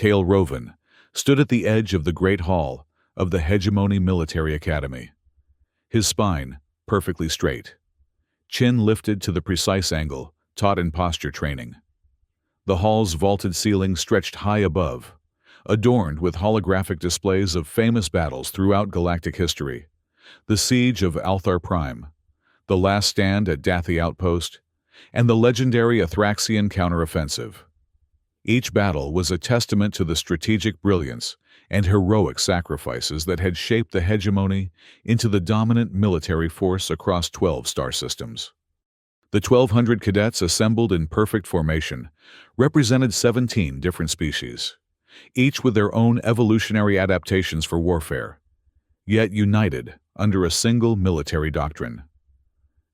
Cale Roven, stood at the edge of the Great Hall of the Hegemony Military Academy. His spine perfectly straight, chin lifted to the precise angle taught in posture training. The hall's vaulted ceiling stretched high above, adorned with holographic displays of famous battles throughout galactic history: the Siege of Althar Prime, the Last Stand at Dathi Outpost, and the legendary Athraxian counteroffensive. Each battle was a testament to the strategic brilliance and heroic sacrifices that had shaped the hegemony into the dominant military force across 12 star systems. The 1,200 cadets assembled in perfect formation represented 17 different species, each with their own evolutionary adaptations for warfare, yet united under a single military doctrine.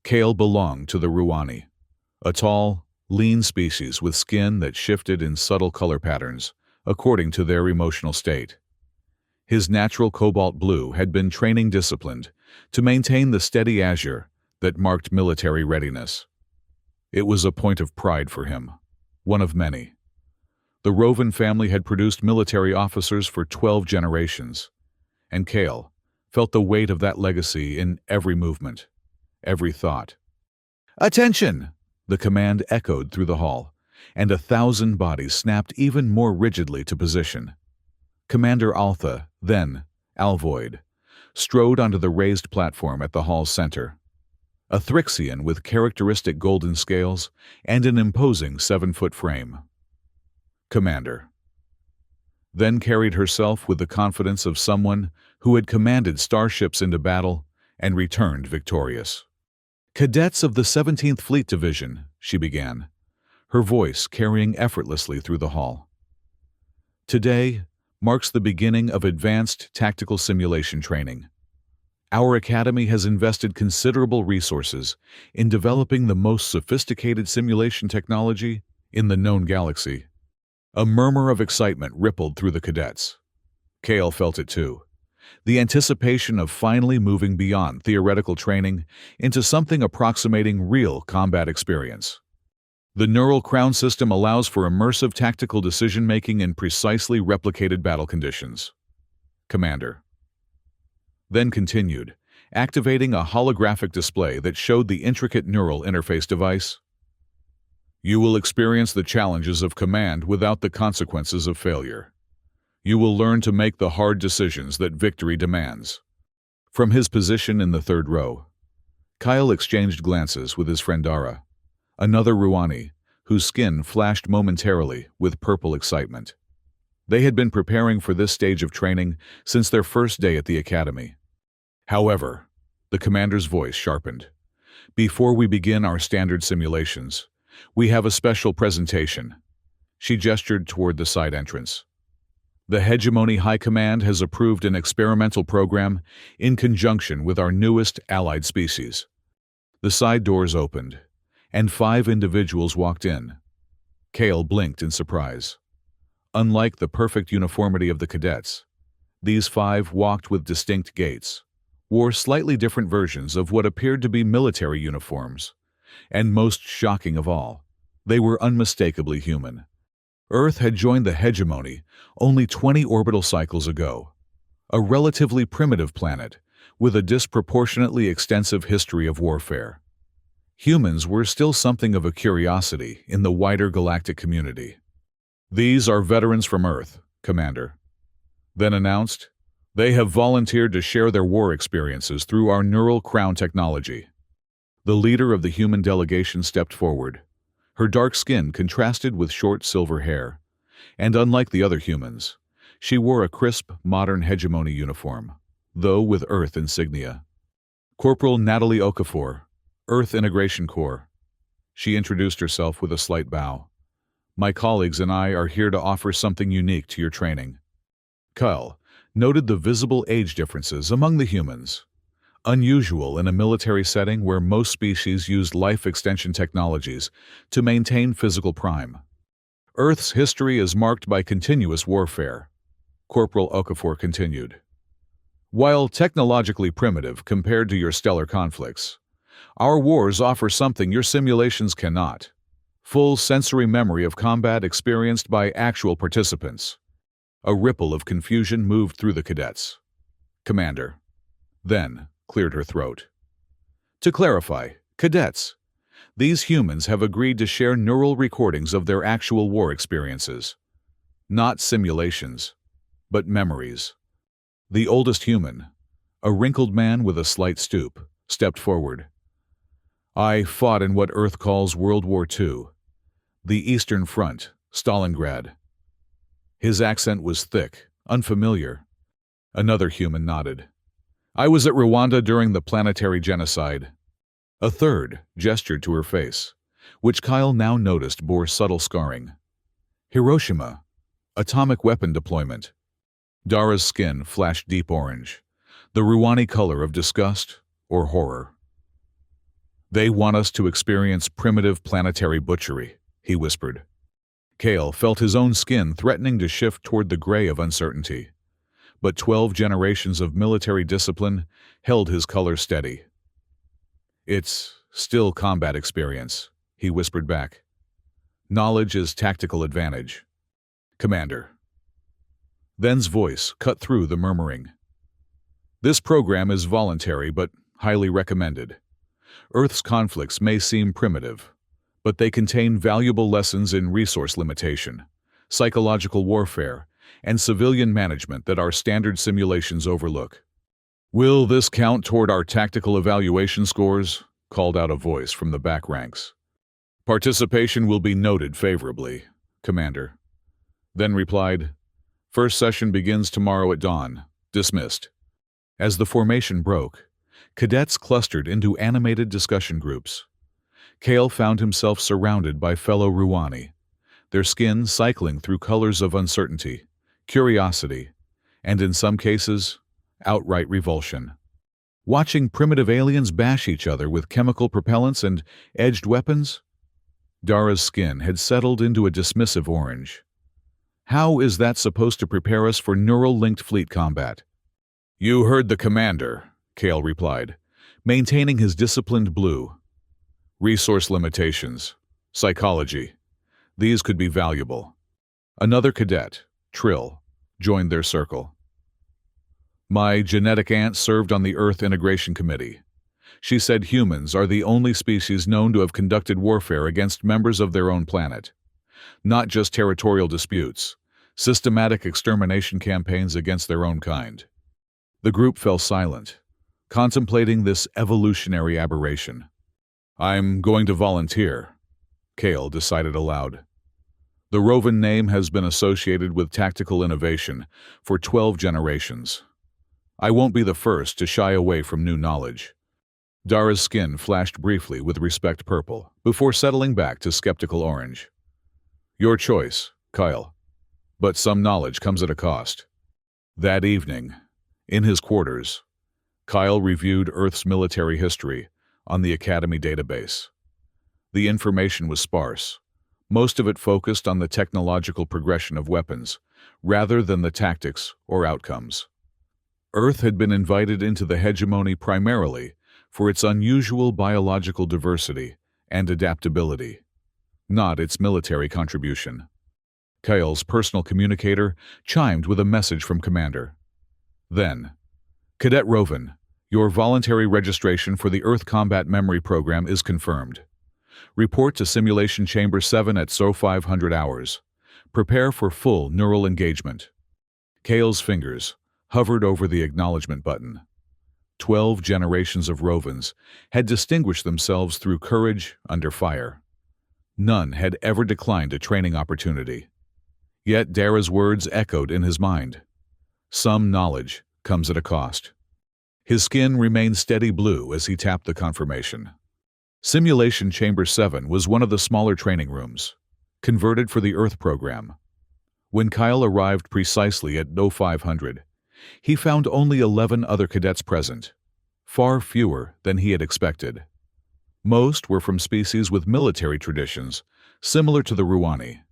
Cale belonged to the Ruani, a tall, lean species with skin that shifted in subtle color patterns according to their emotional state. His natural cobalt blue had been training disciplined to maintain the steady azure that marked military readiness. It was a point of pride for him, one of many. The Roven family had produced military officers for 12 generations, and Cale felt the weight of that legacy in every movement, every thought. "Attention!" The command echoed through the hall, and 1,000 bodies snapped even more rigidly to position. Commander Altha, then Alvoid, strode onto the raised platform at the hall's center. A Thrixian with characteristic golden scales and an imposing 7-foot frame. Commander. Then carried herself with the confidence of someone who had commanded starships into battle and returned victorious. "Cadets of the 17th Fleet Division," she began, her voice carrying effortlessly through the hall. "Today marks the beginning of advanced tactical simulation training. Our academy has invested considerable resources in developing the most sophisticated simulation technology in the known galaxy." A murmur of excitement rippled through the cadets. Cale felt it too. The anticipation of finally moving beyond theoretical training into something approximating real combat experience. The neural crown system allows for immersive tactical decision-making in precisely replicated battle conditions. Commander. Then continued, activating a holographic display that showed the intricate neural interface device. "You will experience the challenges of command without the consequences of failure. You will learn to make the hard decisions that victory demands." From his position in the third row, Kyle exchanged glances with his friend Dara, another Ruani, whose skin flashed momentarily with purple excitement. They had been preparing for this stage of training since their first day at the academy. "However," the commander's voice sharpened, "before we begin our standard simulations, we have a special presentation." She gestured toward the side entrance. "The Hegemony High Command has approved an experimental program in conjunction with our newest allied species." The side doors opened, and 5 individuals walked in. Cale blinked in surprise. Unlike the perfect uniformity of the cadets, these 5 walked with distinct gaits, wore slightly different versions of what appeared to be military uniforms, and most shocking of all, they were unmistakably human. Earth had joined the hegemony only 20 orbital cycles ago, a relatively primitive planet with a disproportionately extensive history of warfare. Humans were still something of a curiosity in the wider galactic community. "These are veterans from Earth, Commander," then announced. "They have volunteered to share their war experiences through our neural crown technology." The leader of the human delegation stepped forward. Her dark skin contrasted with short silver hair, and unlike the other humans, she wore a crisp, modern hegemony uniform, though with Earth insignia. "Corporal Natalie Okafor, Earth Integration Corps." She introduced herself with a slight bow. "My colleagues and I are here to offer something unique to your training." Kyle noted the visible age differences among the humans, unusual in a military setting where most species used life extension technologies to maintain physical prime. "Earth's history is marked by continuous warfare," Corporal Okafor continued. "While technologically primitive compared to your stellar conflicts, our wars offer something your simulations cannot: full sensory memory of combat experienced by actual participants. A ripple of confusion moved through the cadets. "Commander," then cleared her throat. "To clarify, cadets, these humans have agreed to share neural recordings of their actual war experiences. Not simulations, but memories." The oldest human, a wrinkled man with a slight stoop, stepped forward. "I fought in what Earth calls World War II. The Eastern Front, Stalingrad." His accent was thick, unfamiliar. Another human nodded. "I was at Rwanda during the planetary genocide." A third gestured to her face, which Kyle now noticed bore subtle scarring. "Hiroshima. Atomic weapon deployment." Dara's skin flashed deep orange, the Ruani color of disgust or horror. "They want us to experience primitive planetary butchery," he whispered. Kale felt his own skin threatening to shift toward the gray of uncertainty. But 12 generations of military discipline held his color steady. "It's still combat experience," he whispered back. "Knowledge is tactical advantage." "Commander." Then's voice cut through the murmuring. "This program is voluntary but highly recommended. Earth's conflicts may seem primitive, but they contain valuable lessons in resource limitation, psychological warfare, and civilian management that our standard simulations overlook." "Will this count toward our tactical evaluation scores?" called out a voice from the back ranks. "Participation will be noted favorably, Commander." Then replied, "First session begins tomorrow at dawn. Dismissed." As the formation broke, cadets clustered into animated discussion groups. Kale found himself surrounded by fellow Ruani, their skin cycling through colors of uncertainty, curiosity, and in some cases, outright revulsion. Watching primitive aliens bash each other with chemical propellants and edged weapons? Dara's skin had settled into a dismissive orange. How is that supposed to prepare us for neural-linked fleet combat? "You heard the commander," Kale replied, maintaining his disciplined blue. "Resource limitations, psychology. These could be valuable." Another cadet, Trill, joined their circle. "My genetic aunt served on the Earth Integration Committee. She said humans are the only species known to have conducted warfare against members of their own planet. Not just territorial disputes, systematic extermination campaigns against their own kind." The group fell silent, contemplating this evolutionary aberration. "I'm going to volunteer," Kale decided aloud. "The Rovan name has been associated with tactical innovation for 12 generations. I won't be the first to shy away from new knowledge." Dara's skin flashed briefly with respect purple, before settling back to skeptical orange. "Your choice, Kyle. But some knowledge comes at a cost." That evening, in his quarters, Kyle reviewed Earth's military history on the Academy database. The information was sparse, most of it focused on the technological progression of weapons, rather than the tactics or outcomes. Earth had been invited into the hegemony primarily for its unusual biological diversity and adaptability, not its military contribution. Kyle's personal communicator chimed with a message from Commander. Then, "Cadet Rovan, your voluntary registration for the Earth Combat Memory Program is confirmed. Report to Simulation Chamber 7 at 0500 hours. Prepare for full neural engagement." Kale's fingers hovered over the acknowledgement button. 12 generations of Rovans had distinguished themselves through courage under fire. None had ever declined a training opportunity. Yet Dara's words echoed in his mind. Some knowledge comes at a cost. His skin remained steady blue as he tapped the confirmation. Simulation Chamber 7 was one of the smaller training rooms, converted for the Earth program. When Kyle arrived precisely at 0500, he found only 11 other cadets present, far fewer than he had expected. Most were from species with military traditions, similar to the Ruani.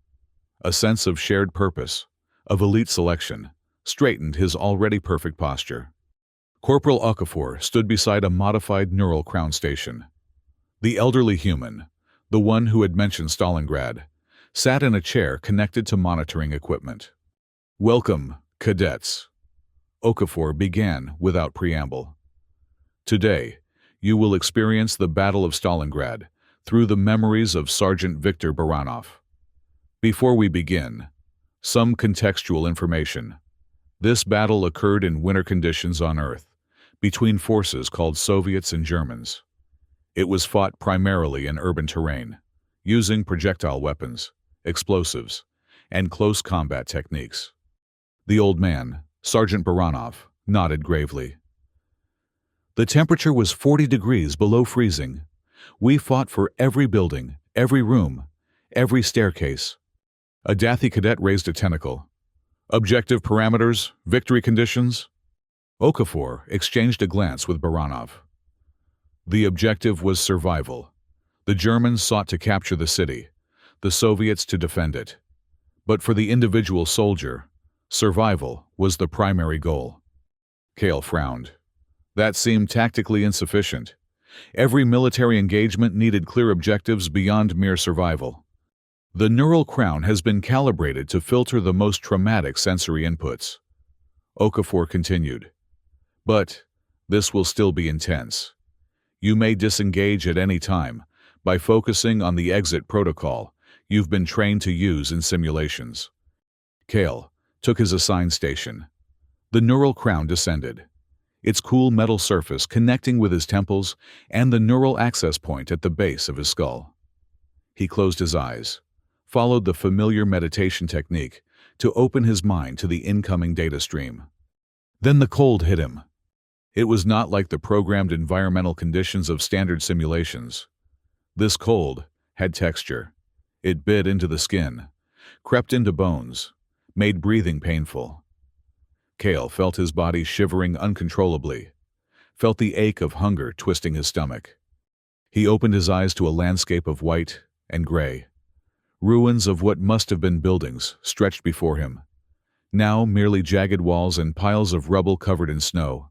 A sense of shared purpose, of elite selection, straightened his already perfect posture. Corporal Okafor stood beside a modified neural crown station. The elderly human, the one who had mentioned Stalingrad, sat in a chair connected to monitoring equipment. Welcome, cadets. Okafor began without preamble. Today, you will experience the Battle of Stalingrad through the memories of Sergeant Viktor Baranov. Before we begin, some contextual information. This battle occurred in winter conditions on Earth, between forces called Soviets and Germans. It was fought primarily in urban terrain, using projectile weapons, explosives, and close combat techniques. The old man, Sergeant Baranov, nodded gravely. The temperature was 40 degrees below freezing. We fought for every building, every room, every staircase. A Dathi cadet raised a tentacle. Objective parameters, victory conditions? Okafor exchanged a glance with Baranov. The objective was survival. The Germans sought to capture the city, the Soviets to defend it. But for the individual soldier, survival was the primary goal. Kale frowned. That seemed tactically insufficient. Every military engagement needed clear objectives beyond mere survival. The neural crown has been calibrated to filter the most traumatic sensory inputs. Okafor continued. But this will still be intense. You may disengage at any time by focusing on the exit protocol you've been trained to use in simulations. Kale took his assigned station. The neural crown descended, its cool metal surface connecting with his temples and the neural access point at the base of his skull. He closed his eyes, followed the familiar meditation technique to open his mind to the incoming data stream. Then the cold hit him. It was not like the programmed environmental conditions of standard simulations. This cold had texture. It bit into the skin, crept into bones, made breathing painful. Kale felt his body shivering uncontrollably, felt the ache of hunger twisting his stomach. He opened his eyes to a landscape of white and gray. Ruins of what must have been buildings stretched before him, now merely jagged walls and piles of rubble covered in snow.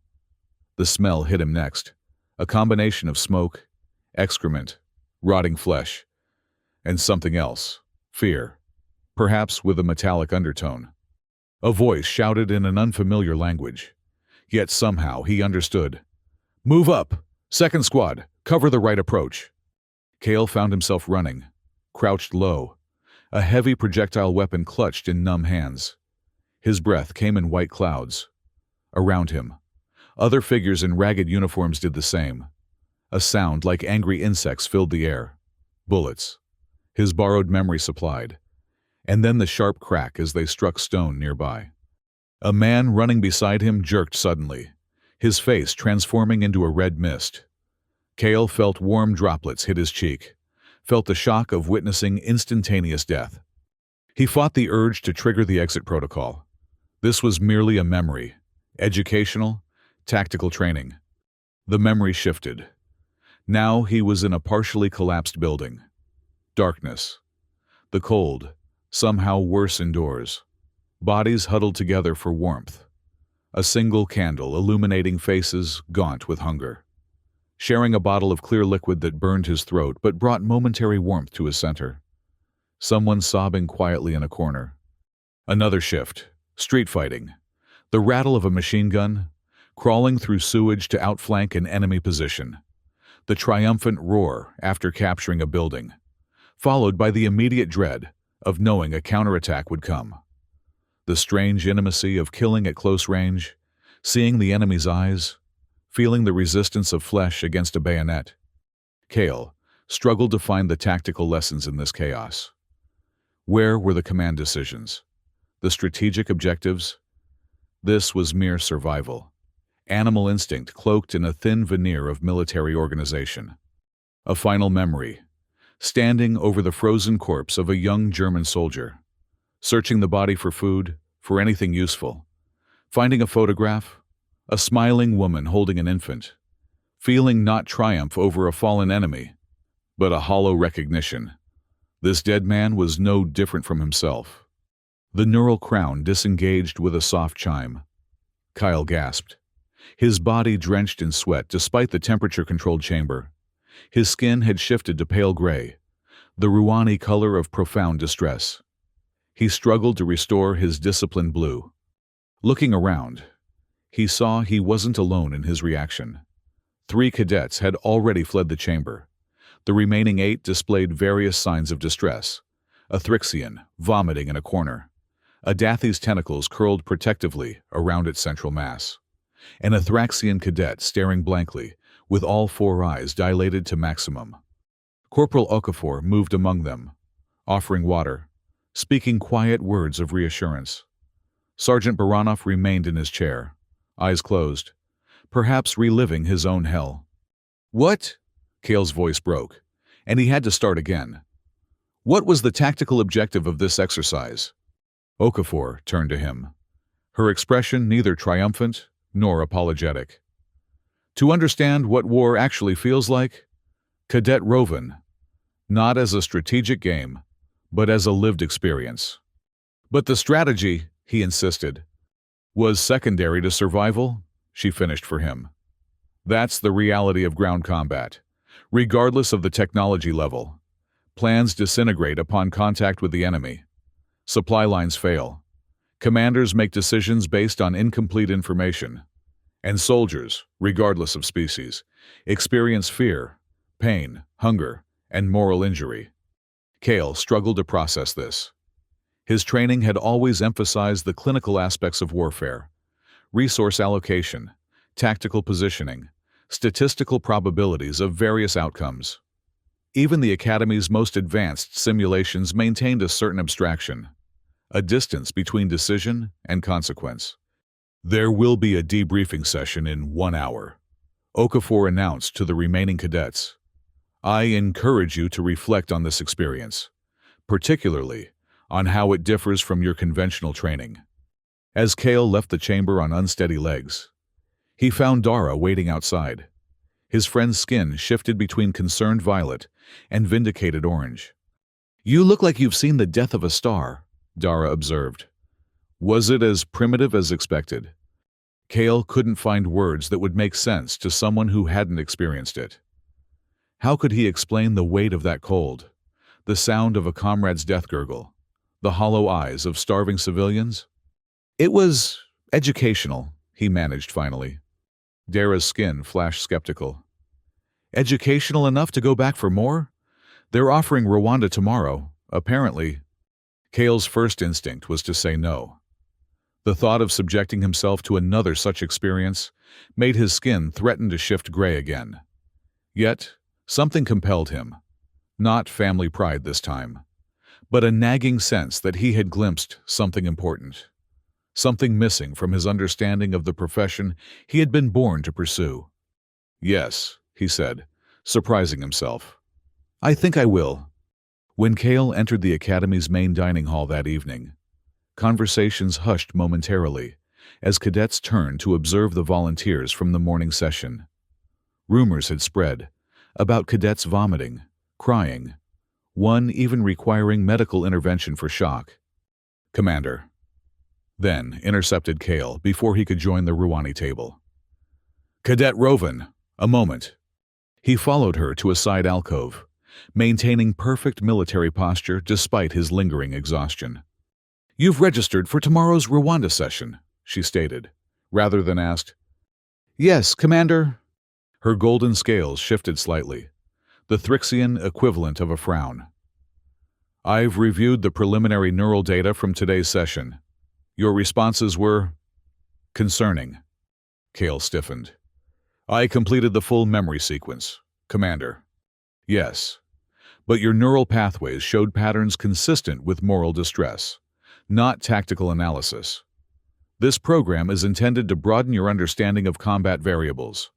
The smell hit him next, a combination of smoke, excrement, rotting flesh, and something else, fear, perhaps with a metallic undertone. A voice shouted in an unfamiliar language, yet somehow he understood. "Move up! Second squad, cover the right approach." Kale found himself running, crouched low, a heavy projectile weapon clutched in numb hands. His breath came in white clouds. Around him, other figures in ragged uniforms did the same. A sound like angry insects filled the air. Bullets. His borrowed memory supplied. And then the sharp crack as they struck stone nearby. A man running beside him jerked suddenly, his face transforming into a red mist. Kale felt warm droplets hit his cheek, felt the shock of witnessing instantaneous death. He fought the urge to trigger the exit protocol. This was merely a memory, educational, tactical training. The memory shifted. Now he was in a partially collapsed building. Darkness. The cold, somehow worse indoors. Bodies huddled together for warmth. A single candle illuminating faces gaunt with hunger. Sharing a bottle of clear liquid that burned his throat but brought momentary warmth to his center. Someone sobbing quietly in a corner. Another shift. Street fighting. The rattle of a machine gun, crawling through sewage to outflank an enemy position. The triumphant roar after capturing a building, followed by the immediate dread of knowing a counterattack would come. The strange intimacy of killing at close range, seeing the enemy's eyes, feeling the resistance of flesh against a bayonet. Kale struggled to find the tactical lessons in this chaos. Where were the command decisions? The strategic objectives? This was mere survival. Animal instinct cloaked in a thin veneer of military organization. A final memory. Standing over the frozen corpse of a young German soldier, searching the body for food, for anything useful, finding a photograph, a smiling woman holding an infant, feeling not triumph over a fallen enemy, but a hollow recognition. This dead man was no different from himself. The neural crown disengaged with a soft chime. Kyle gasped. His body drenched in sweat despite the temperature-controlled chamber. His skin had shifted to pale gray, the Ruani color of profound distress. He struggled to restore his disciplined blue. Looking around, he saw he wasn't alone in his reaction. 3 cadets had already fled the chamber. The remaining 8 displayed various signs of distress. A Thrixian, vomiting in a corner. A Dathy's tentacles curled protectively around its central mass. And a Thraxian cadet staring blankly, with all 4 eyes dilated to maximum. Corporal Okafor moved among them, offering water, speaking quiet words of reassurance. Sergeant Baranov remained in his chair, eyes closed, perhaps reliving his own hell. "What?" Kale's voice broke, and he had to start again. "What was the tactical objective of this exercise?" Okafor turned to him, her expression neither triumphant nor apologetic. "To understand what war actually feels like, Cadet Rovan, not as a strategic game, but as a lived experience." "But the strategy," he insisted, "was secondary to survival," she finished for him. "That's the reality of ground combat. Regardless of the technology level, plans disintegrate upon contact with the enemy. Supply lines fail. Commanders make decisions based on incomplete information. And soldiers, regardless of species, experience fear, pain, hunger, and moral injury." Kale struggled to process this. His training had always emphasized the clinical aspects of warfare: resource allocation, tactical positioning, statistical probabilities of various outcomes. Even the Academy's most advanced simulations maintained a certain abstraction, a distance between decision and consequence. "There will be a debriefing session in 1 hour," Okafor announced to the remaining cadets. "I encourage you to reflect on this experience, particularly on how it differs from your conventional training." As Kale left the chamber on unsteady legs, he found Dara waiting outside. His friend's skin shifted between concerned violet and vindicated orange. "You look like you've seen the death of a star," Dara observed. Was it as primitive as expected? Kale couldn't find words that would make sense to someone who hadn't experienced it. How could he explain the weight of that cold, the sound of a comrade's death gurgle, the hollow eyes of starving civilians? "It was educational," he managed finally. Dara's skin flashed skeptical. "Educational enough to go back for more? They're offering Rwanda tomorrow, apparently." Kale's first instinct was to say no. The thought of subjecting himself to another such experience made his skin threaten to shift gray again. Yet, something compelled him. Not family pride this time, but a nagging sense that he had glimpsed something important. Something missing from his understanding of the profession he had been born to pursue. "Yes," he said, surprising himself. "I think I will." When Kale entered the Academy's main dining hall that evening, conversations hushed momentarily as cadets turned to observe the volunteers from the morning session. Rumors had spread about cadets vomiting, crying, one even requiring medical intervention for shock. "Commander," then intercepted Kale before he could join the Ruani table. "Cadet Rovan, a moment." He followed her to a side alcove, maintaining perfect military posture despite his lingering exhaustion. "You've registered for tomorrow's Rwanda session," she stated, rather than asked. "Yes, Commander." Her golden scales shifted slightly, the Thrixian equivalent of a frown. "I've reviewed the preliminary neural data from today's session. Your responses were concerning." Kale stiffened. "I completed the full memory sequence, Commander." "Yes, but your neural pathways showed patterns consistent with moral distress, not tactical analysis. This program is intended to broaden your understanding of combat variables,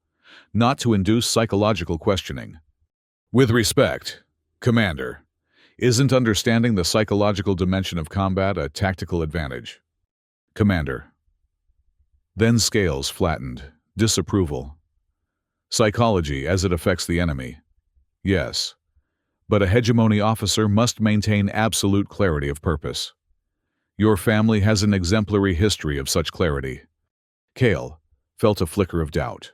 not to induce psychological questioning. With respect, Commander, isn't understanding the psychological dimension of combat a tactical advantage?" "Commander." Then scales flattened, disapproval. "Psychology as it affects the enemy. Yes, but a hegemony officer must maintain absolute clarity of purpose. Your family has an exemplary history of such clarity." Kale felt a flicker of doubt.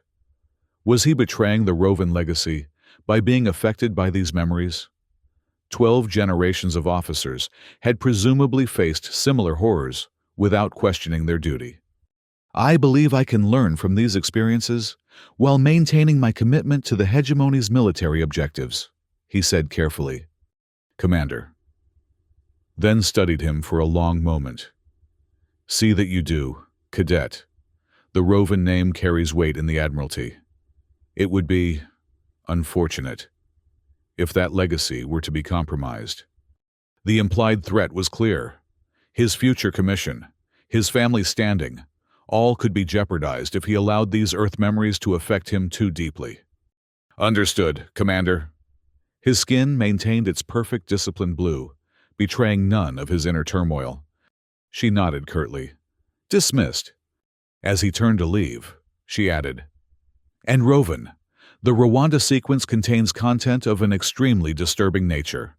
Was he betraying the Rovan legacy by being affected by these memories? 12 generations of officers had presumably faced similar horrors without questioning their duty. I believe I can learn from these experiences while maintaining my commitment to the hegemony's military objectives, he said carefully. Commander. Then studied him for a long moment. See that you do, Cadet. The Rovan name carries weight in the Admiralty. It would be unfortunate if that legacy were to be compromised. The implied threat was clear. His future commission, his family's standing, all could be jeopardized if he allowed these Earth memories to affect him too deeply. Understood, Commander. His skin maintained its perfect disciplined blue, betraying none of his inner turmoil. She nodded curtly. Dismissed. As he turned to leave, she added, And Rovan, the Rwanda sequence contains content of an extremely disturbing nature.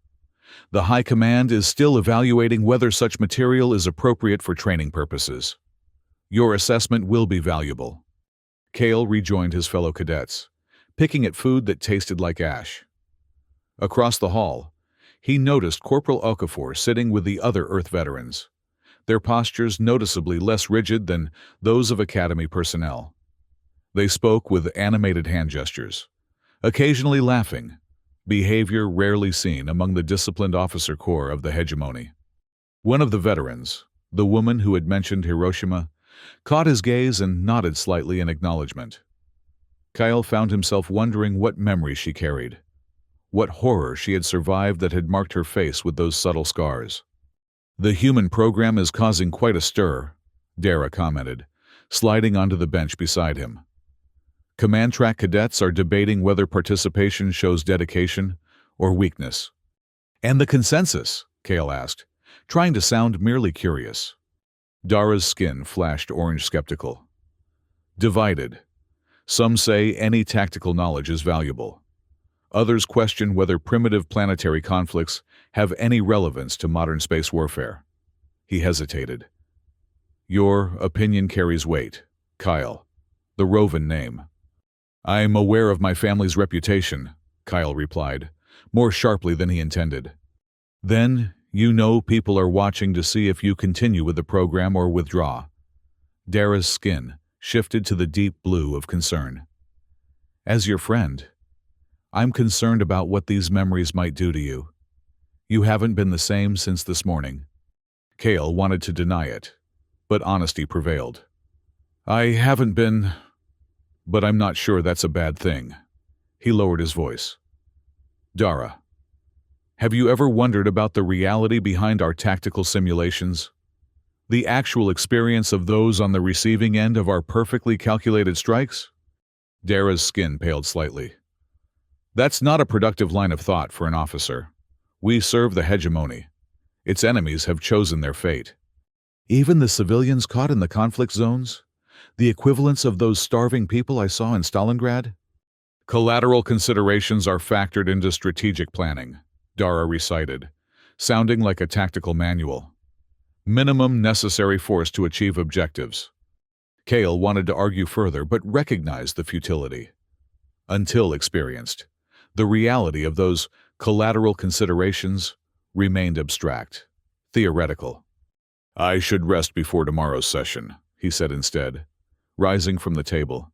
The High Command is still evaluating whether such material is appropriate for training purposes. Your assessment will be valuable. Kale rejoined his fellow cadets, picking at food that tasted like ash. Across the hall, he noticed Corporal Okafor sitting with the other Earth veterans, their postures noticeably less rigid than those of Academy personnel. They spoke with animated hand gestures, occasionally laughing, behavior rarely seen among the disciplined officer corps of the hegemony. One of the veterans, the woman who had mentioned Hiroshima, caught his gaze and nodded slightly in acknowledgement. Kyle found himself wondering what memory she carried, what horror she had survived that had marked her face with those subtle scars. The human program is causing quite a stir, Dara commented, sliding onto the bench beside him. Command track cadets are debating whether participation shows dedication or weakness. And the consensus? Kale asked, trying to sound merely curious. Dara's skin flashed orange skeptical. Divided. Some say any tactical knowledge is valuable. Others question whether primitive planetary conflicts have any relevance to modern space warfare. He hesitated. Your opinion carries weight, Kyle. The Rovan name. I'm aware of my family's reputation, Kyle replied, more sharply than he intended. Then, you know people are watching to see if you continue with the program or withdraw. Dara's skin shifted to the deep blue of concern. As your friend, I'm concerned about what these memories might do to you. You haven't been the same since this morning. Kale wanted to deny it, but honesty prevailed. I haven't been, but I'm not sure that's a bad thing. He lowered his voice. Dara, have you ever wondered about the reality behind our tactical simulations? The actual experience of those on the receiving end of our perfectly calculated strikes? Dara's skin paled slightly. That's not a productive line of thought for an officer. We serve the hegemony. Its enemies have chosen their fate. Even the civilians caught in the conflict zones? The equivalents of those starving people I saw in Stalingrad? Collateral considerations are factored into strategic planning, Dara recited, sounding like a tactical manual. Minimum necessary force to achieve objectives. Kale wanted to argue further but recognized the futility. Until experienced, the reality of those collateral considerations remained abstract, theoretical. I should rest before tomorrow's session, he said instead, rising from the table.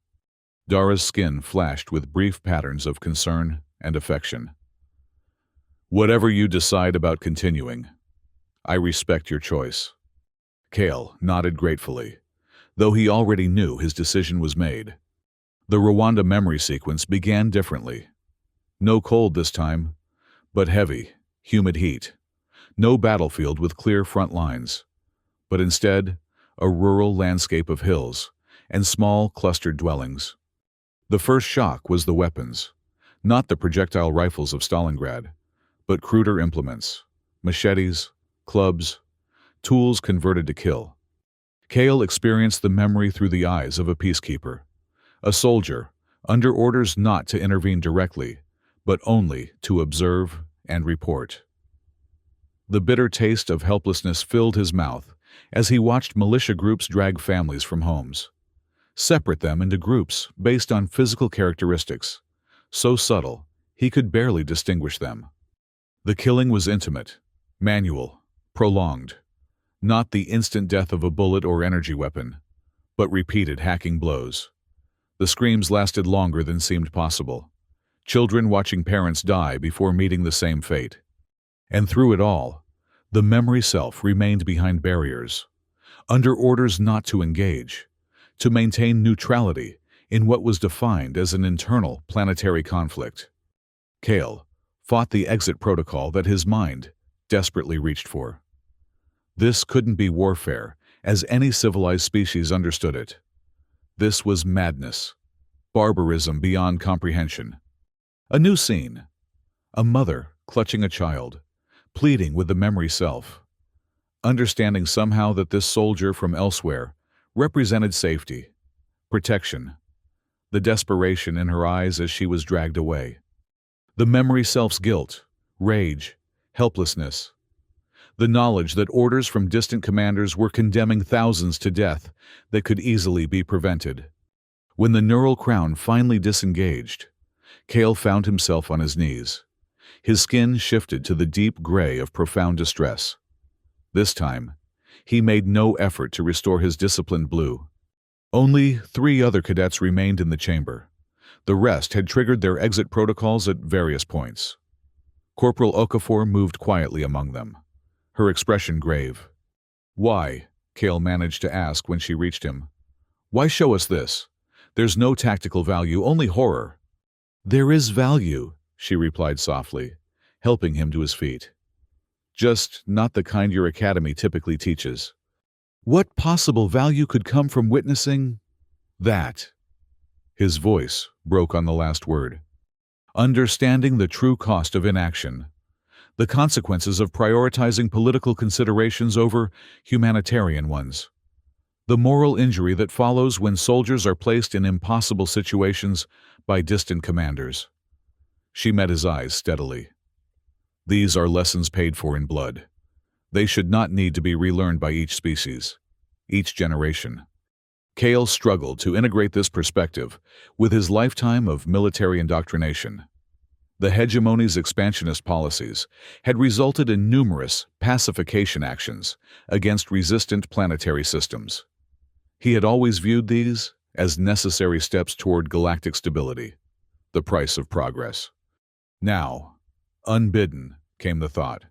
Dara's skin flashed with brief patterns of concern and affection. Whatever you decide about continuing, I respect your choice. Kale nodded gratefully, though he already knew his decision was made. The Rwanda memory sequence began differently. No cold this time, but heavy, humid heat. No battlefield with clear front lines, but instead a rural landscape of hills and small clustered dwellings. The first shock was the weapons, not the projectile rifles of Stalingrad, but cruder implements, machetes, clubs, tools converted to kill. Kale experienced the memory through the eyes of a peacekeeper, a soldier, under orders not to intervene directly, but only to observe and report. The bitter taste of helplessness filled his mouth as he watched militia groups drag families from homes, separate them into groups based on physical characteristics, so subtle he could barely distinguish them. The killing was intimate, manual, prolonged, not the instant death of a bullet or energy weapon, but repeated hacking blows. The screams lasted longer than seemed possible. Children watching parents die before meeting the same fate. And through it all, the memory self remained behind barriers, under orders not to engage, to maintain neutrality in what was defined as an internal planetary conflict. Kale fought the exit protocol that his mind desperately reached for. This couldn't be warfare, as any civilized species understood it. This was madness, barbarism beyond comprehension. A new scene. A mother clutching a child, pleading with the memory self, understanding somehow that this soldier from elsewhere represented safety, protection, the desperation in her eyes as she was dragged away. The memory self's guilt, rage, helplessness. The knowledge that orders from distant commanders were condemning thousands to death that could easily be prevented. When the neural crown finally disengaged, Kale found himself on his knees. His skin shifted to the deep gray of profound distress. This time, he made no effort to restore his disciplined blue. Only 3 other cadets remained in the chamber. The rest had triggered their exit protocols at various points. Corporal Okafor moved quietly among them, her expression grave. "Why?" Kale managed to ask when she reached him. "Why show us this? There's no tactical value, only horror." "There is value," she replied softly, helping him to his feet. "Just not the kind your academy typically teaches." "What possible value could come from witnessing that?" His voice broke on the last word. "Understanding the true cost of inaction, the consequences of prioritizing political considerations over humanitarian ones, the moral injury that follows when soldiers are placed in impossible situations by distant commanders." She met his eyes steadily. "These are lessons paid for in blood. They should not need to be relearned by each species, each generation." Kale struggled to integrate this perspective with his lifetime of military indoctrination. The hegemony's expansionist policies had resulted in numerous pacification actions against resistant planetary systems. He had always viewed these as necessary steps toward galactic stability, the price of progress. Now, unbidden, came the thought.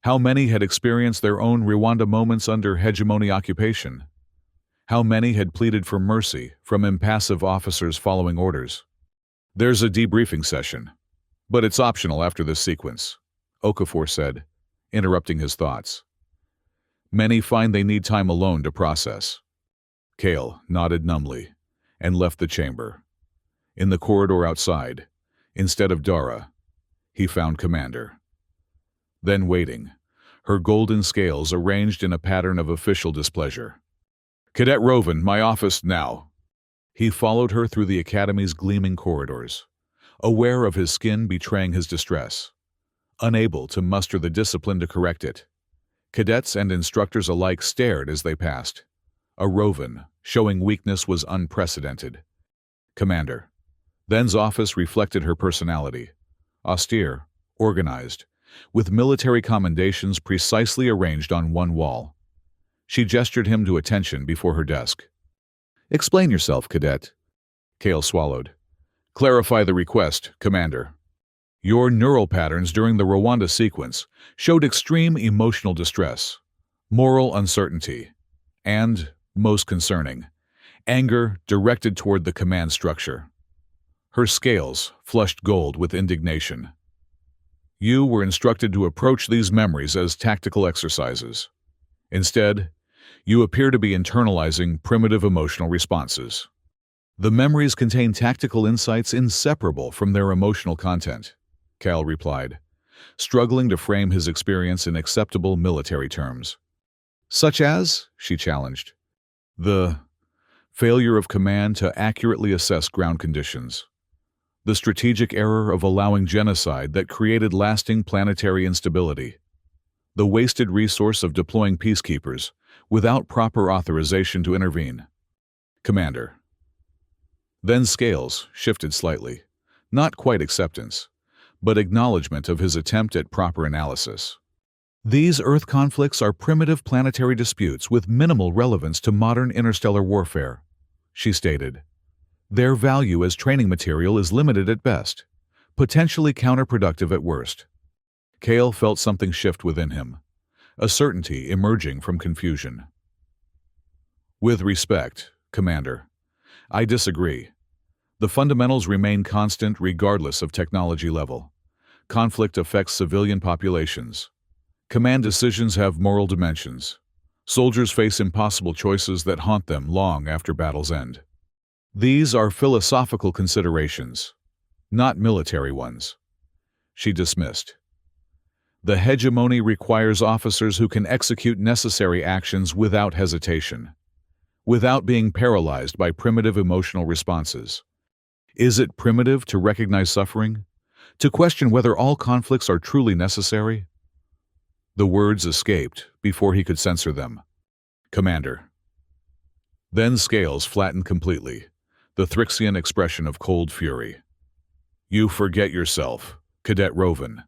How many had experienced their own Rwanda moments under hegemony occupation? How many had pleaded for mercy from impassive officers following orders? "There's a debriefing session, but it's optional after this sequence," Okafor said, interrupting his thoughts. "Many find they need time alone to process." Kale nodded numbly and left the chamber. In the corridor outside, instead of Dara, he found Commander. Then waiting, her golden scales arranged in a pattern of official displeasure. "Cadet Roven, my office now." He followed her through the academy's gleaming corridors, aware of his skin betraying his distress, unable to muster the discipline to correct it. Cadets and instructors alike stared as they passed. A Roven showing weakness was unprecedented. Commander. Then's office reflected her personality, austere, organized, with military commendations precisely arranged on one wall. She gestured him to attention before her desk. "Explain yourself, Cadet." Kale swallowed. "Clarify the request, Commander. Your neural patterns during the Rwanda sequence showed extreme emotional distress, moral uncertainty, and, most concerning, anger directed toward the command structure." Her scales flushed gold with indignation. "You were instructed to approach these memories as tactical exercises. Instead, you appear to be internalizing primitive emotional responses. The memories contain tactical insights inseparable from their emotional content," Cal replied, struggling to frame his experience in acceptable military terms. "Such as?" she challenged. "The failure of command to accurately assess ground conditions. The strategic error of allowing genocide that created lasting planetary instability. The wasted resource of deploying peacekeepers without proper authorization to intervene. Commander." Then scales shifted slightly, not quite acceptance, but acknowledgement of his attempt at proper analysis. These Earth conflicts are primitive planetary disputes with minimal relevance to modern interstellar warfare, she stated. Their value as training material is limited at best, potentially counterproductive at worst. Cale felt something shift within him, a certainty emerging from confusion. With respect, Commander, I disagree. The fundamentals remain constant regardless of technology level. Conflict affects civilian populations. Command decisions have moral dimensions. Soldiers face impossible choices that haunt them long after battles end. These are philosophical considerations, not military ones. She dismissed. The hegemony requires officers who can execute necessary actions without hesitation, without being paralyzed by primitive emotional responses. Is it primitive to recognize suffering? To question whether all conflicts are truly necessary? The words escaped before he could censor them. Commander. Then scales flattened completely, the Thrixian expression of cold fury. You forget yourself, Cadet Rovan.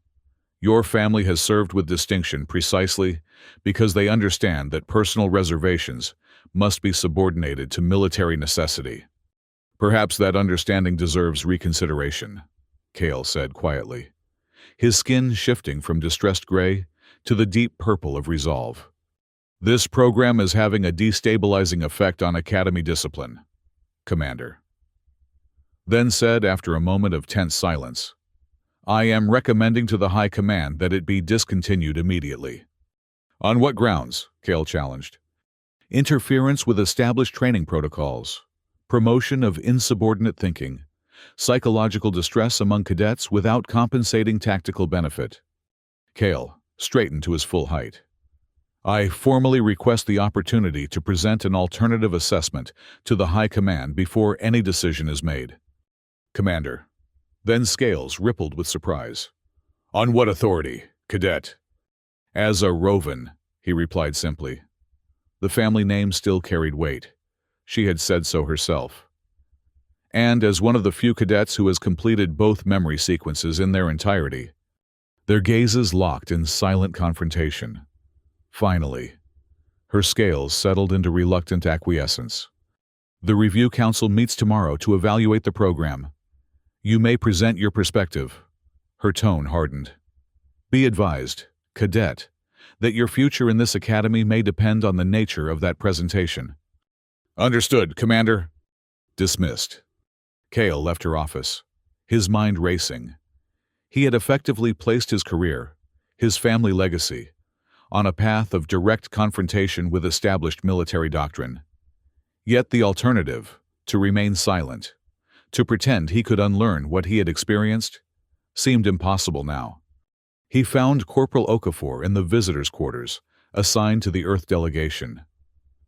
Your family has served with distinction precisely because they understand that personal reservations must be subordinated to military necessity. Perhaps that understanding deserves reconsideration, Cale said quietly, his skin shifting from distressed gray to the deep purple of resolve. This program is having a destabilizing effect on Academy discipline, Commander. Then said after a moment of tense silence, I am recommending to the High Command that it be discontinued immediately. On what grounds? Cale challenged. Interference with established training protocols, promotion of insubordinate thinking, psychological distress among cadets without compensating tactical benefit. Cale straightened to his full height. I formally request the opportunity to present an alternative assessment to the High Command before any decision is made. Commander. Then scales rippled with surprise. On what authority, Cadet? As a Rovan, he replied simply. The family name still carried weight. She had said so herself. And as one of the few cadets who has completed both memory sequences in their entirety, their gazes locked in silent confrontation. Finally, her scales settled into reluctant acquiescence. The Review Council meets tomorrow to evaluate the program. You may present your perspective. Her tone hardened. Be advised, Cadet, that your future in this academy may depend on the nature of that presentation. Understood, Commander. Dismissed. Cale left her office, his mind racing. He had effectively placed his career, his family legacy, on a path of direct confrontation with established military doctrine. Yet the alternative, to remain silent, to pretend he could unlearn what he had experienced, seemed impossible now. He found Corporal Okafor in the visitors' quarters, assigned to the Earth delegation.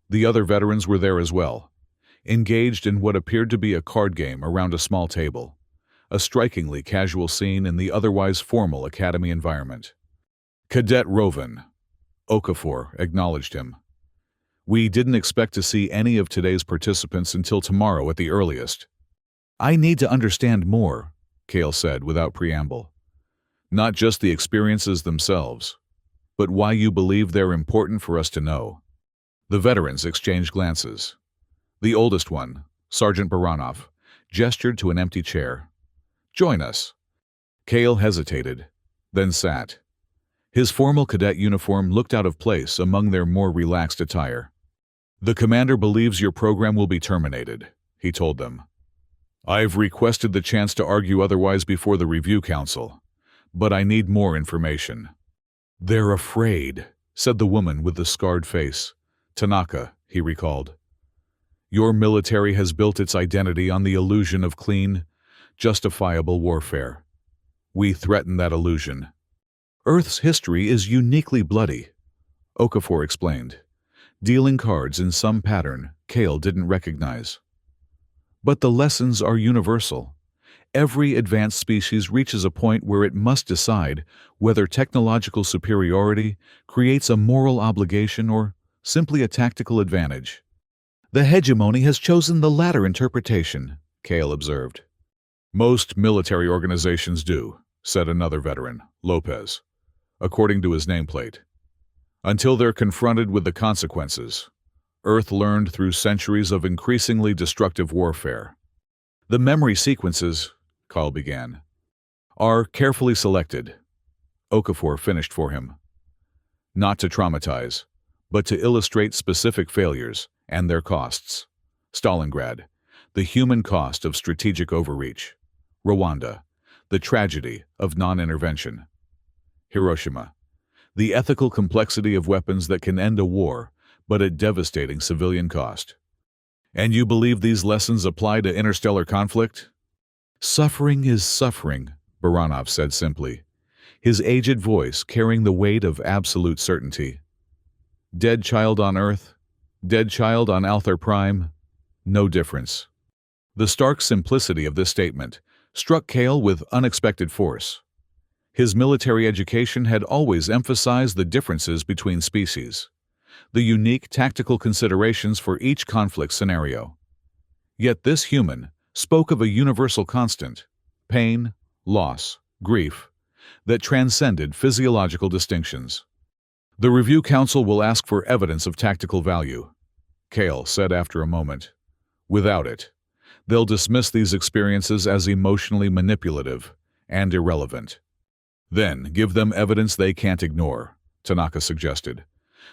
The other veterans were there as well, engaged in what appeared to be a card game around a small table, a strikingly casual scene in the otherwise formal academy environment. Cadet Rovan, Okafor acknowledged him. We didn't expect to see any of today's participants until tomorrow at the earliest. I need to understand more, Cale said without preamble. Not just the experiences themselves, but why you believe they're important for us to know. The veterans exchanged glances. The oldest one, Sergeant Baranov, gestured to an empty chair. Join us. Cale hesitated, then sat. His formal cadet uniform looked out of place among their more relaxed attire. The commander believes your program will be terminated, he told them. I've requested the chance to argue otherwise before the Review Council, but I need more information. They're afraid, said the woman with the scarred face. Tanaka, he recalled. Your military has built its identity on the illusion of clean, justifiable warfare. We threaten that illusion. Earth's history is uniquely bloody, Okafor explained, dealing cards in some pattern Cale didn't recognize. But the lessons are universal. Every advanced species reaches a point where it must decide whether technological superiority creates a moral obligation or simply a tactical advantage. The hegemony has chosen the latter interpretation, Cale observed. Most military organizations do, said another veteran, Lopez, according to his nameplate. Until they're confronted with the consequences. Earth learned through centuries of increasingly destructive warfare. The memory sequences, Kyle began, are carefully selected. Okafor finished for him. Not to traumatize, but to illustrate specific failures and their costs. Stalingrad, the human cost of strategic overreach. Rwanda, the tragedy of non-intervention. Hiroshima, the ethical complexity of weapons that can end a war, but at devastating civilian cost. And you believe these lessons apply to interstellar conflict? Suffering is suffering, Baranov said simply, his aged voice carrying the weight of absolute certainty. Dead child on Earth, dead child on Althar Prime, no difference. The stark simplicity of this statement struck Cale with unexpected force. His military education had always emphasized the differences between species, the unique tactical considerations for each conflict scenario. Yet this human spoke of a universal constant, pain, loss, grief, that transcended physiological distinctions. The Review Council will ask for evidence of tactical value, Cale said after a moment. Without it, they'll dismiss these experiences as emotionally manipulative and irrelevant. Then give them evidence they can't ignore, Tanaka suggested,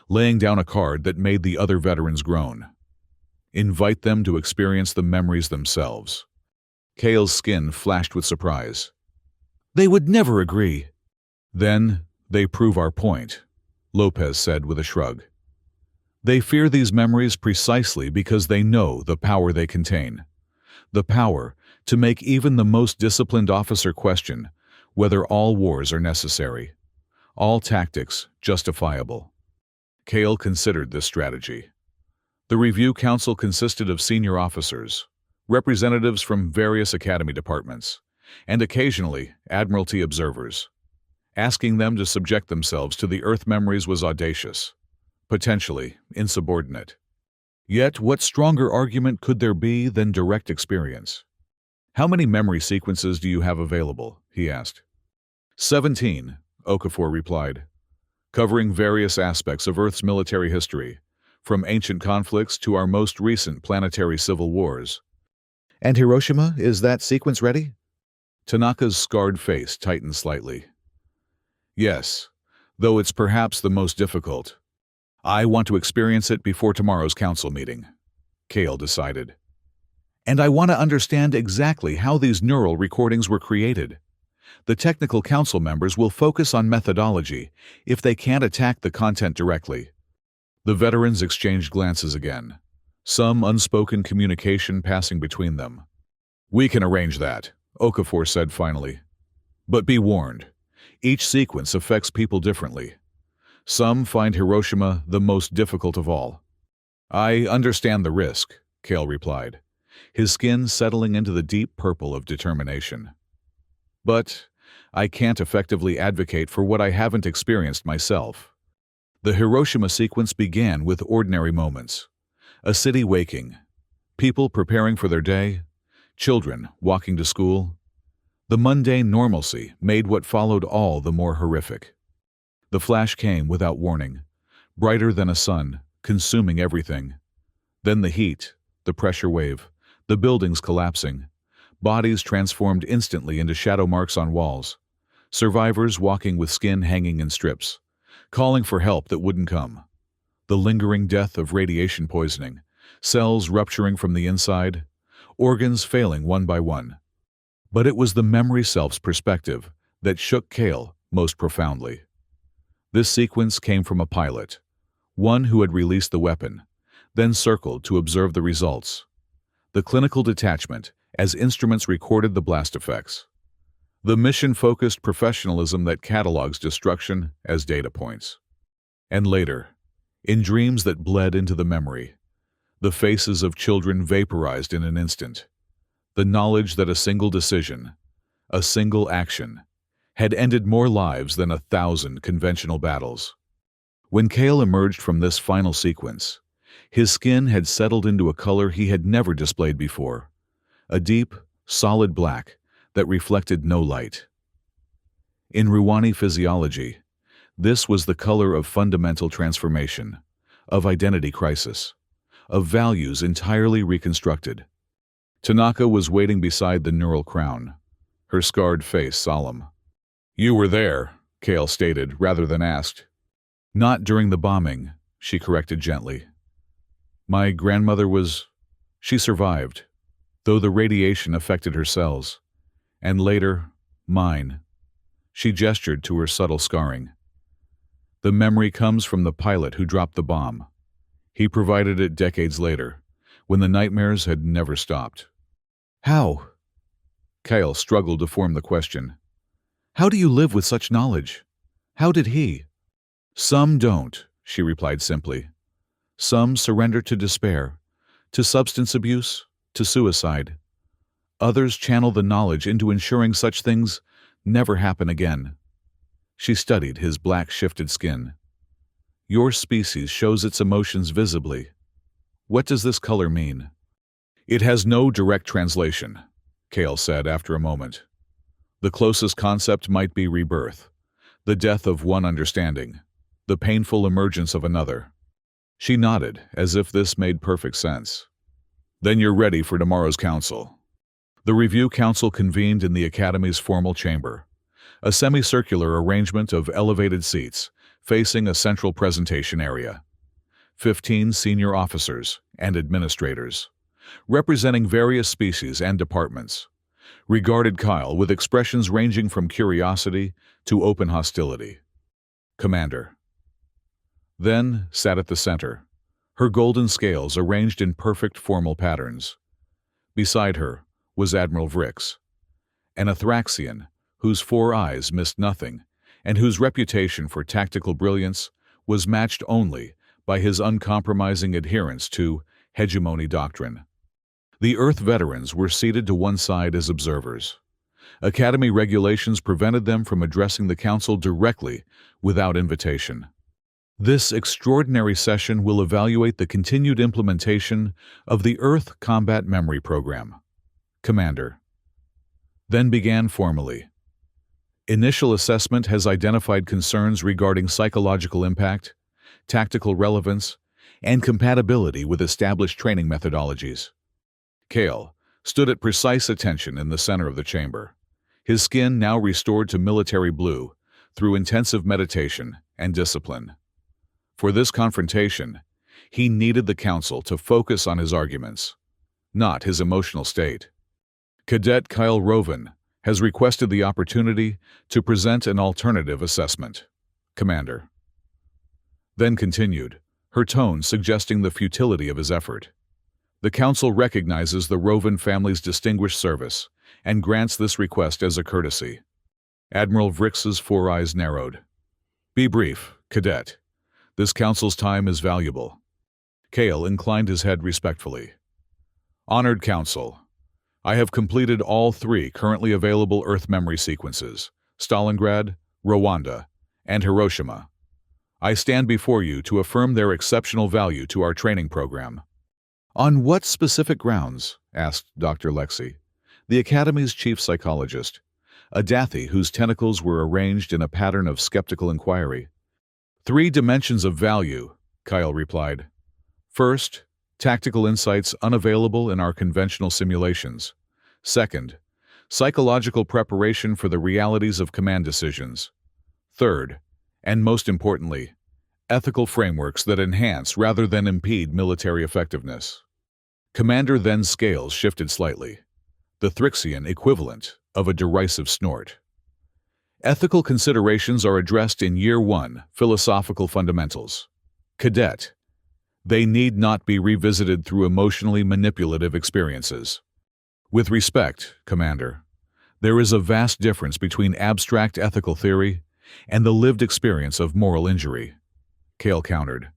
laying down a card that made the other veterans groan. Invite them to experience the memories themselves. Cale's skin flashed with surprise. They would never agree. Then they prove our point, Lopez said with a shrug. They fear these memories precisely because they know the power they contain. The power to make even the most disciplined officer question whether all wars are necessary, all tactics justifiable. Cale considered this strategy. The Review Council consisted of senior officers, representatives from various academy departments, and occasionally Admiralty observers. Asking them to subject themselves to the Earth memories was audacious, potentially insubordinate. Yet what stronger argument could there be than direct experience? How many memory sequences do you have available? He asked. 17, Okafor replied, covering various aspects of Earth's military history, from ancient conflicts to our most recent planetary civil wars. And Hiroshima, is that sequence ready? Tanaka's scarred face tightened slightly. Yes, though it's perhaps the most difficult. I want to experience it before tomorrow's council meeting, Cale decided. And I want to understand exactly how these neural recordings were created. The technical council members will focus on methodology if they can't attack the content directly. The veterans exchanged glances again, some unspoken communication passing between them. We can arrange that, Okafor said finally. But be warned, each sequence affects people differently. Some find Hiroshima the most difficult of all. I understand the risk, Cale replied, his skin settling into the deep purple of determination. But I can't effectively advocate for what I haven't experienced myself. The Hiroshima sequence began with ordinary moments. A city waking, people preparing for their day, children walking to school. The mundane normalcy made what followed all the more horrific. The flash came without warning, brighter than a sun, consuming everything. Then the heat, the pressure wave, the buildings collapsing, bodies transformed instantly into shadow marks on walls, survivors walking with skin hanging in strips, calling for help that wouldn't come. The lingering death of radiation poisoning, cells rupturing from the inside, organs failing one by one. But it was the memory self's perspective that shook Cale most profoundly. This sequence came from a pilot, one who had released the weapon, then circled to observe the results. The clinical detachment, as instruments recorded the blast effects. The mission-focused professionalism that catalogs destruction as data points. And later, in dreams that bled into the memory, the faces of children vaporized in an instant. The knowledge that a single decision, a single action, had ended more lives than 1,000 conventional battles. When Cale emerged from this final sequence, his skin had settled into a color he had never displayed before, a deep, solid black that reflected no light. In Rwani physiology, this was the color of fundamental transformation, of identity crisis, of values entirely reconstructed. Tanaka was waiting beside the neural crown, her scarred face solemn. "You were there," Kale stated, rather than asked. "Not during the bombing," she corrected gently. "My grandmother was... She survived, though the radiation affected her cells. And later, mine." She gestured to her subtle scarring. "The memory comes from the pilot who dropped the bomb. He provided it decades later, when the nightmares had never stopped." "How?" Kyle struggled to form the question. "How do you live with such knowledge? How did he?" "Some don't," she replied simply. "Some surrender to despair, to substance abuse, to suicide. Others channel the knowledge into ensuring such things never happen again." She studied his black shifted skin. "Your species shows its emotions visibly. What does this color mean?" "It has no direct translation," Kale said after a moment. "The closest concept might be rebirth, the death of one understanding, the painful emergence of another." She nodded, as if this made perfect sense. "Then you're ready for tomorrow's council." The review council convened in the Academy's formal chamber, a semicircular arrangement of elevated seats facing a central presentation area. 15 senior officers and administrators, representing various species and departments, regarded Kyle with expressions ranging from curiosity to open hostility. "Commander." Then sat at the center, her golden scales arranged in perfect formal patterns. Beside her was Admiral Vrix, an Athraxian whose 4 eyes missed nothing and whose reputation for tactical brilliance was matched only by his uncompromising adherence to hegemony doctrine. The Earth veterans were seated to one side as observers. Academy regulations prevented them from addressing the Council directly without invitation. This extraordinary session will evaluate the continued implementation of the Earth Combat Memory Program. Commander. Then began formally. Initial assessment has identified concerns regarding psychological impact, tactical relevance, and compatibility with established training methodologies. Kale stood at precise attention in the center of the chamber, his skin now restored to military blue through intensive meditation and discipline. For this confrontation, he needed the council to focus on his arguments, not his emotional state. Cadet Kyle Roven has requested the opportunity to present an alternative assessment. Commander. Then continued, her tone suggesting the futility of his effort. The council recognizes the Roven family's distinguished service and grants this request as a courtesy. Admiral Vrix's 4 eyes narrowed. "Be brief, Cadet. This council's time is valuable." Kale inclined his head respectfully. "Honored Council, I have completed all 3 currently available Earth memory sequences, Stalingrad, Rwanda, and Hiroshima. I stand before you to affirm their exceptional value to our training program." "On what specific grounds?" asked Dr. Lexi, the Academy's chief psychologist, a Dathi whose tentacles were arranged in a pattern of skeptical inquiry. 3 dimensions of value," Kyle replied. "First, tactical insights unavailable in our conventional simulations. Second, psychological preparation for the realities of command decisions. Third, and most importantly, ethical frameworks that enhance rather than impede military effectiveness." Commander Then's scales shifted slightly, the Thrixian equivalent of a derisive snort. "Ethical considerations are addressed in Year 1, Philosophical Fundamentals. Cadet. They need not be revisited through emotionally manipulative experiences. With respect, Commander, there is a vast difference between abstract ethical theory and the lived experience of moral injury." Kale countered.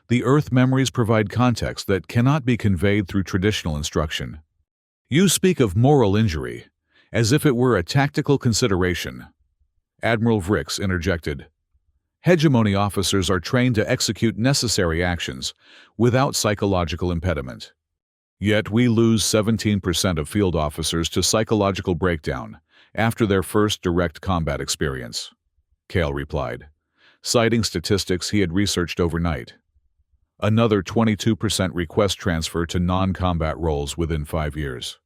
"The Earth memories provide context that cannot be conveyed through traditional instruction." "You speak of moral injury, as if it were a tactical consideration." Admiral Vrix interjected. "Hegemony officers are trained to execute necessary actions without psychological impediment. Yet we lose 17% of field officers to psychological breakdown After their first direct combat experience, Cale replied, citing statistics he had researched overnight. Another 22% request transfer to non-combat roles within 5 years.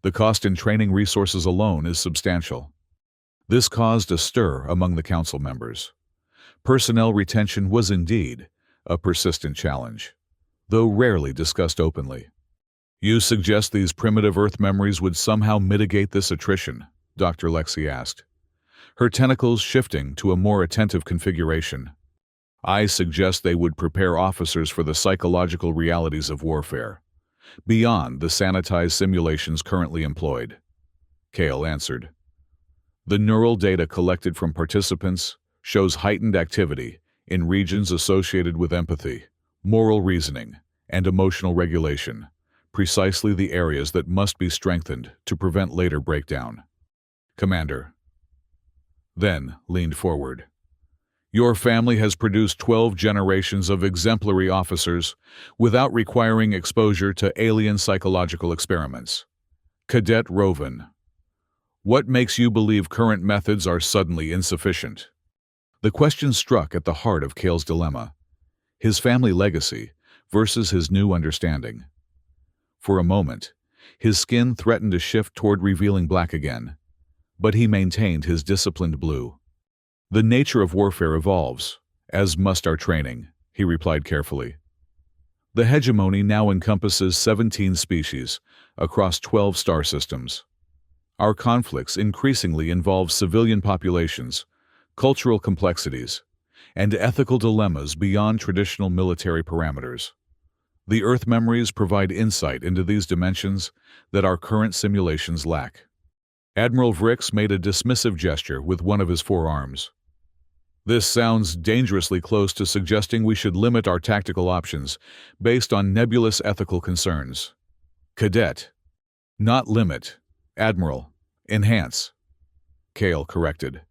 The cost in training resources alone is substantial. This caused a stir among the council members. Personnel retention was indeed a persistent challenge, though rarely discussed openly. "You suggest these primitive Earth memories would somehow mitigate this attrition?" Dr. Lexi asked, her tentacles shifting to a more attentive configuration. "I suggest they would prepare officers for the psychological realities of warfare, beyond the sanitized simulations currently employed," Cale answered. "The neural data collected from participants shows heightened activity in regions associated with empathy, moral reasoning, and emotional regulation, precisely the areas that must be strengthened to prevent later breakdown." Commander then leaned forward. "Your family has produced 12 generations of exemplary officers without requiring exposure to alien psychological experiments. Cadet Roven, what makes you believe current methods are suddenly insufficient?" The question struck at the heart of Cale's dilemma, his family legacy versus his new understanding. For a moment, his skin threatened to shift toward revealing black again, but he maintained his disciplined blue. "The nature of warfare evolves, as must our training," he replied carefully. "The hegemony now encompasses 17 species across 12 star systems. Our conflicts increasingly involve civilian populations, cultural complexities, and ethical dilemmas beyond traditional military parameters. The Earth memories provide insight into these dimensions that our current simulations lack." Admiral Vrix made a dismissive gesture with one of his forearms. "This sounds dangerously close to suggesting we should limit our tactical options based on nebulous ethical concerns." "Cadet, not limit. Admiral, enhance," Cale corrected.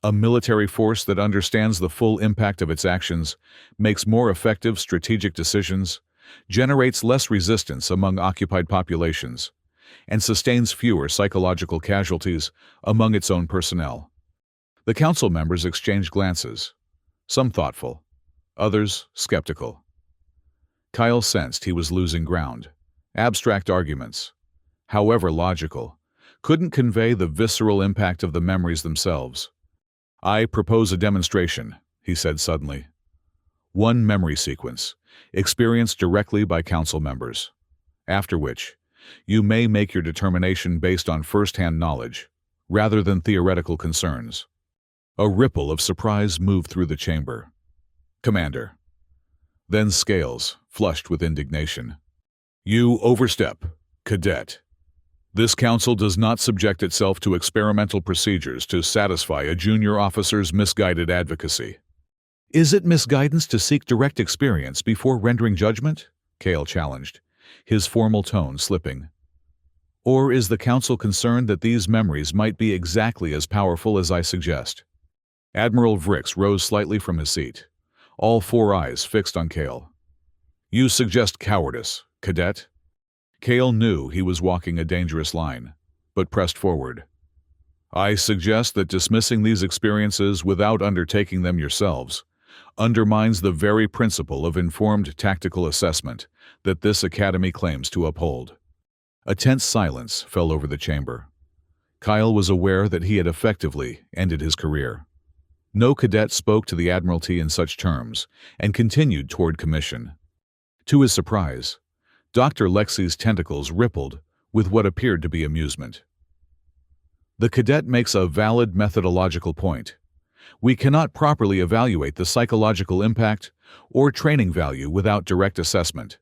"A military force that understands the full impact of its actions, makes more effective strategic decisions, generates less resistance among occupied populations, and sustains fewer psychological casualties among its own personnel." The council members exchanged glances, some thoughtful, others skeptical. Kyle sensed he was losing ground. Abstract arguments, however logical, couldn't convey the visceral impact of the memories themselves. "I propose a demonstration," he said suddenly. "One memory sequence, experienced directly by council members. After which, you may make your determination based on first-hand knowledge, rather than theoretical concerns." A ripple of surprise moved through the chamber. "Commander." Then Scales, flushed with indignation. "You overstep, Cadet. This council does not subject itself to experimental procedures to satisfy a junior officer's misguided advocacy." "Is it misguidance to seek direct experience before rendering judgment?" Cale challenged, his formal tone slipping. "Or is the council concerned that these memories might be exactly as powerful as I suggest?" Admiral Vrix rose slightly from his seat, all 4 eyes fixed on Cale. "You suggest cowardice, Cadet?" Cale knew he was walking a dangerous line, but pressed forward. "I suggest that dismissing these experiences without undertaking them yourselves undermines the very principle of informed tactical assessment that this academy claims to uphold." A tense silence fell over the chamber. Kyle was aware that he had effectively ended his career. No cadet spoke to the Admiralty in such terms, and continued toward commission. To his surprise, Dr. Lexi's tentacles rippled with what appeared to be amusement. "The cadet makes a valid methodological point. We cannot properly evaluate the psychological impact or training value without direct assessment."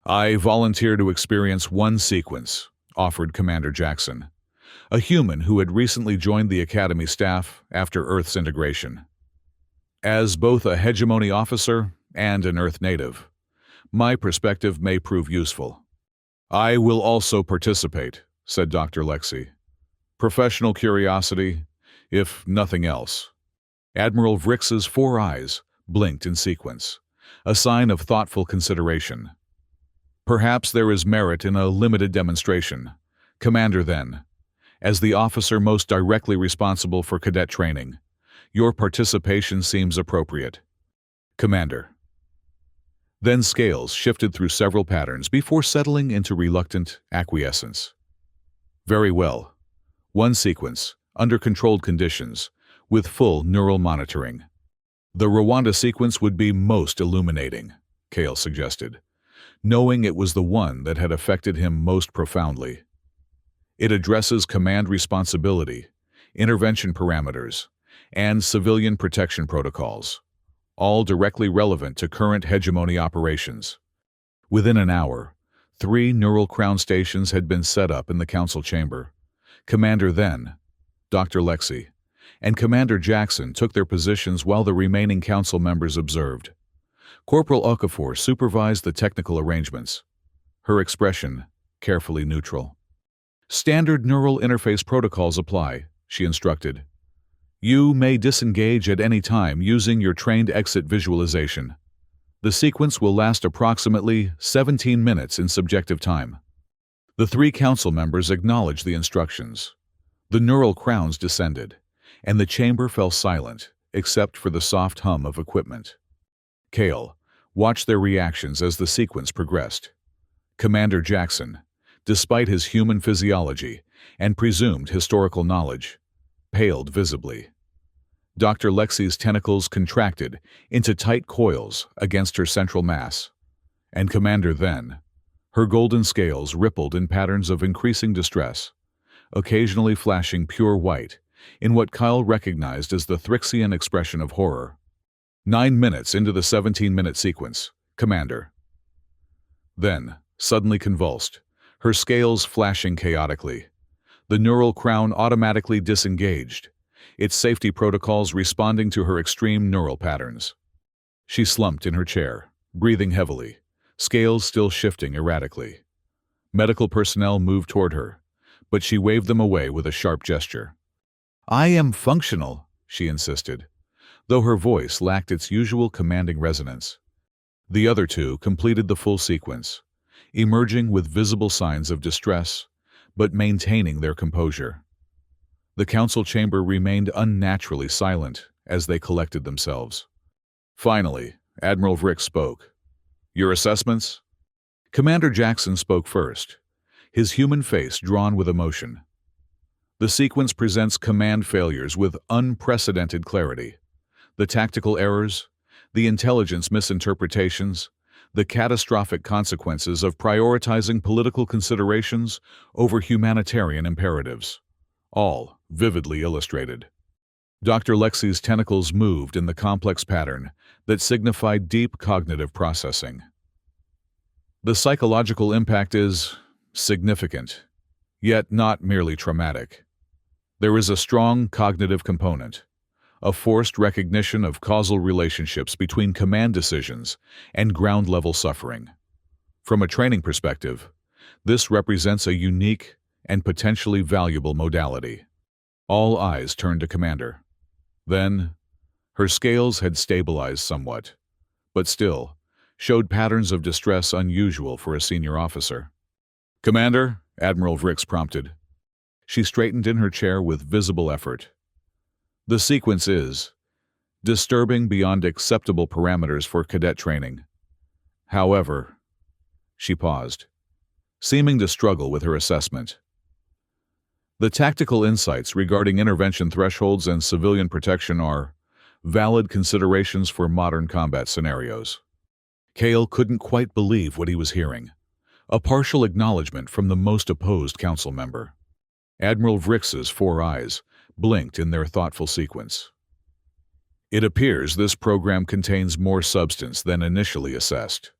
"I volunteer to experience one sequence," offered Commander Jackson, a human who had recently joined the Academy staff after Earth's integration. "As both a hegemony officer and an Earth native, my perspective may prove useful." "I will also participate," said Dr. Lexi. "Professional curiosity, if nothing else." Admiral Vrix's 4 eyes blinked in sequence, a sign of thoughtful consideration. "Perhaps there is merit in a limited demonstration. Commander then, As the officer most directly responsible for cadet training, your participation seems appropriate. Commander. Then scales shifted through several patterns before settling into reluctant acquiescence. Very well. One sequence, under controlled conditions, with full neural monitoring. The Rwanda sequence would be most illuminating, Kale suggested, knowing it was the one that had affected him most profoundly. It addresses command responsibility, intervention parameters, and civilian protection protocols, all directly relevant to current hegemony operations. Within an hour, 3 neural crown stations had been set up in the council chamber. Commander then, Dr. Lexi, and Commander Jackson took their positions while the remaining council members observed. Corporal Okafor supervised the technical arrangements, her expression carefully neutral. Standard neural interface protocols apply, she instructed. You may disengage at any time using your trained exit visualization. The sequence will last approximately 17 minutes in subjective time. The 3 council members acknowledged the instructions. The neural crowns descended, and the chamber fell silent, except for the soft hum of equipment. Kale watched their reactions as the sequence progressed. Commander Jackson, despite his human physiology and presumed historical knowledge, paled visibly. Dr. Lexi's tentacles contracted into tight coils against her central mass, and Commander then, her golden scales rippled in patterns of increasing distress, occasionally flashing pure white in what Kyle recognized as the Thrixian expression of horror. 9 minutes into the 17-minute sequence, Commander. Then, suddenly convulsed, her scales flashing chaotically, the neural crown automatically disengaged, its safety protocols responding to her extreme neural patterns. She slumped in her chair, breathing heavily, scales still shifting erratically. Medical personnel moved toward her, but she waved them away with a sharp gesture. I am functional, she insisted, though her voice lacked its usual commanding resonance. The other 2 completed the full sequence, emerging with visible signs of distress, but maintaining their composure. The council chamber remained unnaturally silent as they collected themselves. Finally, Admiral Vrick spoke. Your assessments? Commander Jackson spoke first, his human face drawn with emotion. The sequence presents command failures with unprecedented clarity. The tactical errors, the intelligence misinterpretations, the catastrophic consequences of prioritizing political considerations over humanitarian imperatives, all vividly illustrated. Dr. Lexi's tentacles moved in the complex pattern that signified deep cognitive processing. The psychological impact is significant, yet not merely traumatic. There is a strong cognitive component, a forced recognition of causal relationships between command decisions and ground-level suffering. From a training perspective, this represents a unique and potentially valuable modality. All eyes turned to Commander. Then, her scales had stabilized somewhat, but still showed patterns of distress unusual for a senior officer. Commander, Admiral Vrix prompted. She straightened in her chair with visible effort. The sequence is disturbing beyond acceptable parameters for cadet training. However, she paused, seeming to struggle with her assessment. The tactical insights regarding intervention thresholds and civilian protection are valid considerations for modern combat scenarios. Kale couldn't quite believe what he was hearing. A partial acknowledgement from the most opposed council member. Admiral Vrix's 4 eyes blinked in their thoughtful sequence. It appears this program contains more substance than initially assessed.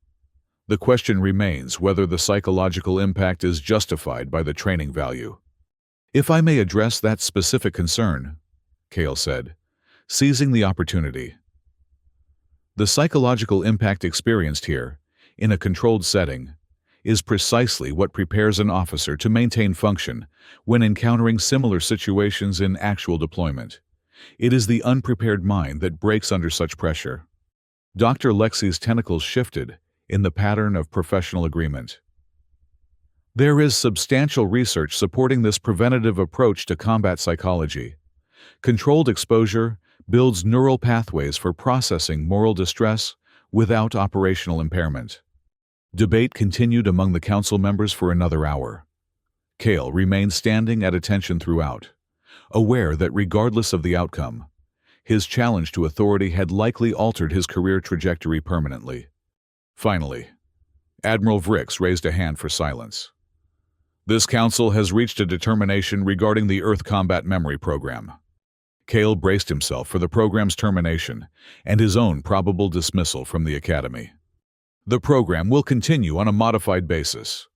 The question remains whether the psychological impact is justified by the training value. If I may address that specific concern, Kale said, seizing the opportunity. The psychological impact experienced here, in a controlled setting, is precisely what prepares an officer to maintain function when encountering similar situations in actual deployment. It is the unprepared mind that breaks under such pressure. Dr. Lexi's tentacles shifted in the pattern of professional agreement. There is substantial research supporting this preventative approach to combat psychology. Controlled exposure builds neural pathways for processing moral distress without operational impairment. Debate continued among the council members for another hour. Cale remained standing at attention throughout, aware that regardless of the outcome, his challenge to authority had likely altered his career trajectory permanently. Finally, Admiral Vrix raised a hand for silence. This council has reached a determination regarding the Earth Combat Memory Program. Cale braced himself for the program's termination and his own probable dismissal from the Academy. The program will continue on a modified basis,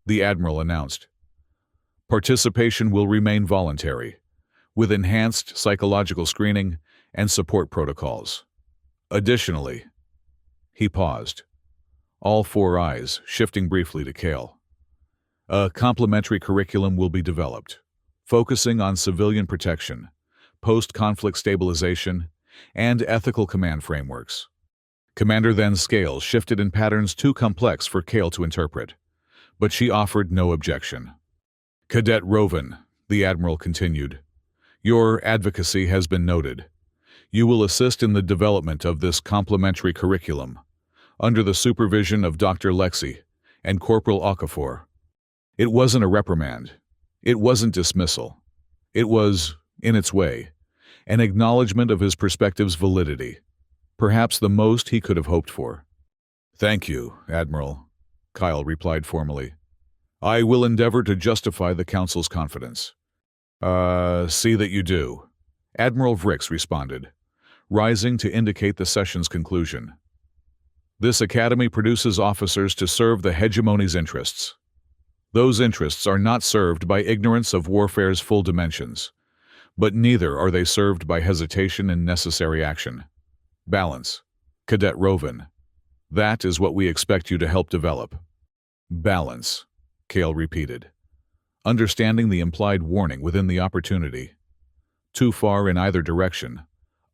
the Admiral announced. Participation will remain voluntary, with enhanced psychological screening and support protocols. Additionally, he paused, all four eyes shifting briefly to Cale. A complementary curriculum will be developed, focusing on civilian protection, post-conflict stabilization, and ethical command frameworks. Commander Then's scales shifted in patterns too complex for Cale to interpret, but she offered no objection. Cadet Roven, the Admiral continued, your advocacy has been noted. You will assist in the development of this complementary curriculum, under the supervision of Dr. Lexi and Corporal Okafor. It wasn't a reprimand. It wasn't dismissal. It was, in its way, an acknowledgement of his perspective's validity, perhaps the most he could have hoped for. Thank you, Admiral, Kyle replied formally. I will endeavor to justify the Council's confidence. See that you do, Admiral Vrix responded, rising to indicate the session's conclusion. This academy produces officers to serve the hegemony's interests. Those interests are not served by ignorance of warfare's full dimensions, but neither are they served by hesitation in necessary action. Balance. Cadet Roven. That is what we expect you to help develop. Balance, Cale repeated, understanding the implied warning within the opportunity. Too far in either direction,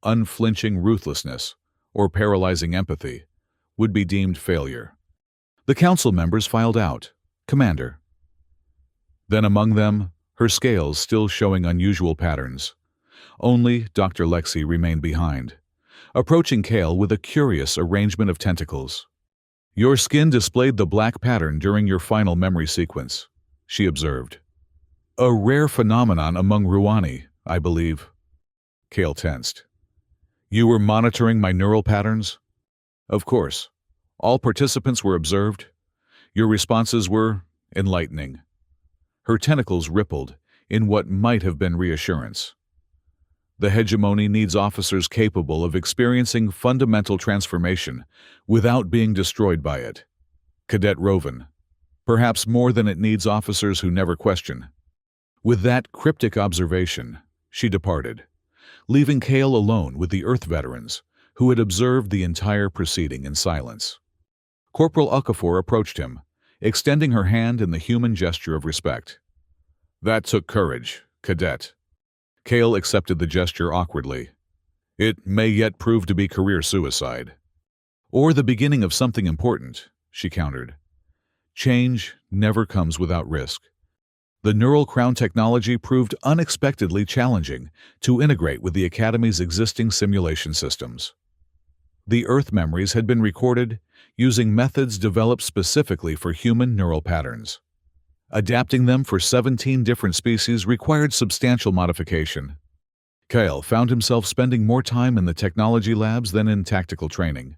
unflinching ruthlessness, or paralyzing empathy, would be deemed failure. The council members filed out. Commander. Then among them, her scales still showing unusual patterns. Only Dr. Lexi remained behind, approaching Cale with a curious arrangement of tentacles. Your skin displayed the black pattern during your final memory sequence, she observed. A rare phenomenon among Ruani, I believe. Cale tensed. You were monitoring my neural patterns? Of course. All participants were observed. Your responses were enlightening. Her tentacles rippled in what might have been reassurance. The hegemony needs officers capable of experiencing fundamental transformation without being destroyed by it. Cadet Roven. Perhaps more than it needs officers who never question. With that cryptic observation, she departed, leaving Cale alone with the Earth veterans who had observed the entire proceeding in silence. Corporal Okafor approached him, extending her hand in the human gesture of respect. That took courage, Cadet. Cale accepted the gesture awkwardly. It may yet prove to be career suicide. Or the beginning of something important, she countered. Change never comes without risk. The neural crown technology proved unexpectedly challenging to integrate with the Academy's existing simulation systems. The Earth memories had been recorded using methods developed specifically for human neural patterns. Adapting them for 17 different species required substantial modification. Cale found himself spending more time in the technology labs than in tactical training,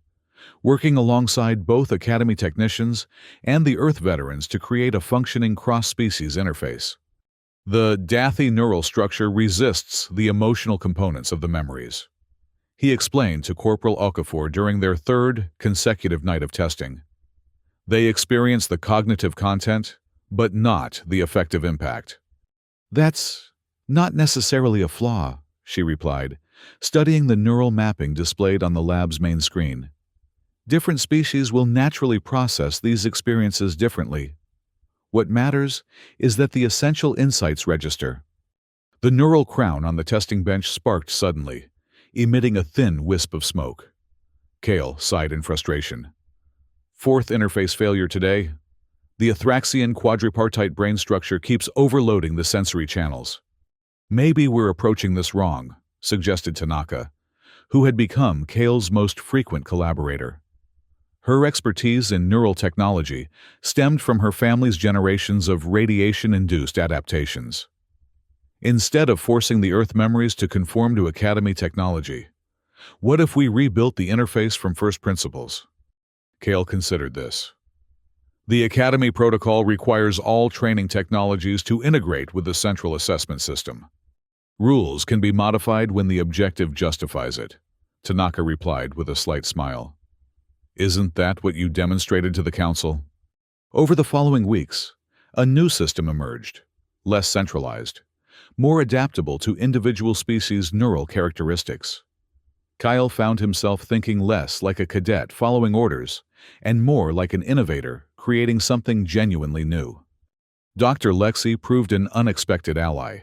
working alongside both Academy technicians and the Earth veterans to create a functioning cross-species interface. The Dathi neural structure resists the emotional components of the memories, he explained to Corporal Okafor during their third consecutive night of testing. They experience the cognitive content, but not the effective impact. That's not necessarily a flaw, she replied, studying the neural mapping displayed on the lab's main screen. Different species will naturally process these experiences differently. What matters is that the essential insights register. The neural crown on the testing bench sparked suddenly, emitting a thin wisp of smoke. Cale sighed in frustration. Fourth interface failure today? The Athraxian quadripartite brain structure keeps overloading the sensory channels. Maybe we're approaching this wrong, suggested Tanaka, who had become Kale's most frequent collaborator. Her expertise in neural technology stemmed from her family's generations of radiation-induced adaptations. Instead of forcing the Earth memories to conform to Academy technology, what if we rebuilt the interface from first principles? Kale considered this. The Academy protocol requires all training technologies to integrate with the central assessment system. Rules can be modified when the objective justifies it, Tanaka replied with a slight smile. Isn't that what you demonstrated to the Council? Over the following weeks, a new system emerged, less centralized, more adaptable to individual species' neural characteristics. Kyle found himself thinking less like a cadet following orders and more like an innovator creating something genuinely new. Dr. Lexi proved an unexpected ally,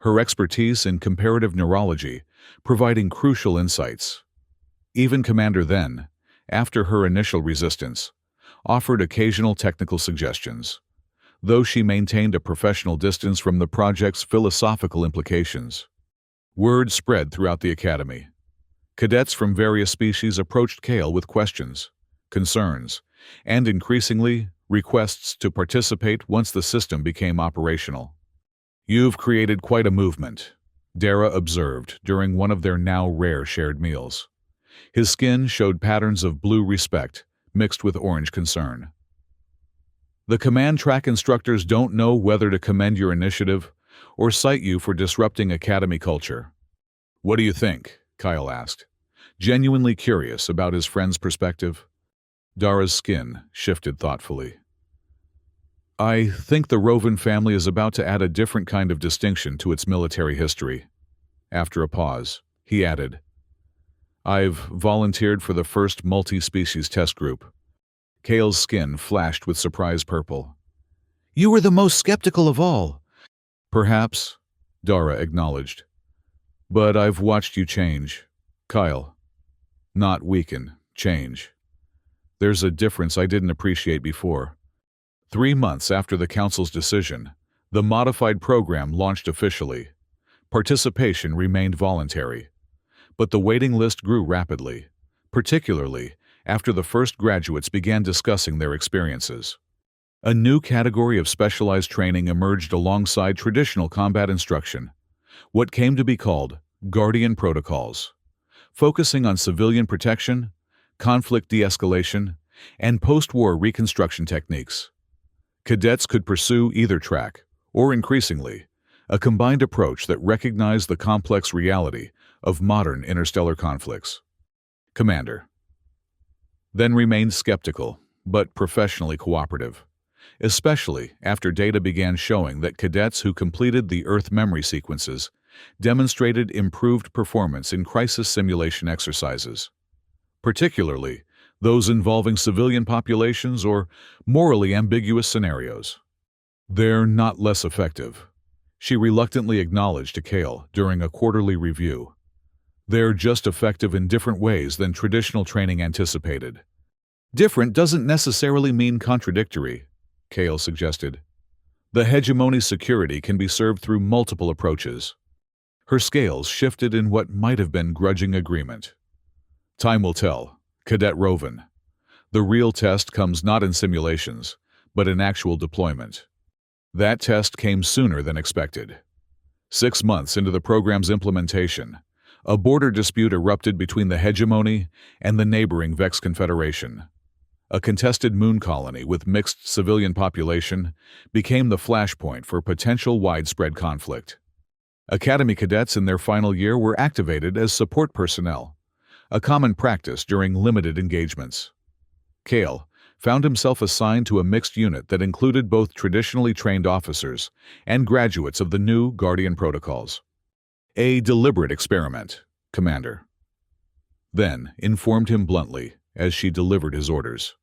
her expertise in comparative neurology providing crucial insights. Even Commander then, after her initial resistance, offered occasional technical suggestions, though she maintained a professional distance from the project's philosophical implications. Word spread throughout the Academy. Cadets from various species approached Kale with questions, concerns, and increasingly, requests to participate once the system became operational. You've created quite a movement, Dara observed during one of their now rare shared meals. His skin showed patterns of blue respect mixed with orange concern. The command track instructors don't know whether to commend your initiative or cite you for disrupting Academy culture. What do you think? Kyle asked, genuinely curious about his friend's perspective. Dara's skin shifted thoughtfully. I think the Rovan family is about to add a different kind of distinction to its military history. After a pause, he added, I've volunteered for the first multi-species test group. Kale's skin flashed with surprise purple. You were the most skeptical of all. Perhaps, Dara acknowledged. But I've watched you change. Kyle. Not weaken, change. There's a difference I didn't appreciate before. 3 months after the Council's decision, the modified program launched officially. Participation remained voluntary. But the waiting list grew rapidly, particularly after the first graduates began discussing their experiences. A new category of specialized training emerged alongside traditional combat instruction, what came to be called Guardian Protocols, focusing on civilian protection, conflict de-escalation, and post-war reconstruction techniques. Cadets could pursue either track, or increasingly, a combined approach that recognized the complex reality of modern interstellar conflicts. Commander. Then remained skeptical, but professionally cooperative, especially after data began showing that cadets who completed the Earth memory sequences demonstrated improved performance in crisis simulation exercises, particularly those involving civilian populations or morally ambiguous scenarios. They're not less effective, she reluctantly acknowledged to Kale during a quarterly review. They're just effective in different ways than traditional training anticipated. Different doesn't necessarily mean contradictory, Kale suggested. The hegemony security can be served through multiple approaches. Her scales shifted in what might have been grudging agreement. Time will tell, Cadet Rovan. The real test comes not in simulations, but in actual deployment. That test came sooner than expected. 6 months into the program's implementation, a border dispute erupted between the hegemony and the neighboring Vex Confederation. A contested moon colony with mixed civilian population became the flashpoint for potential widespread conflict. Academy cadets in their final year were activated as support personnel, a common practice during limited engagements. Kale found himself assigned to a mixed unit that included both traditionally trained officers and graduates of the new Guardian protocols. A deliberate experiment, Commander. Then informed him bluntly as she delivered his orders.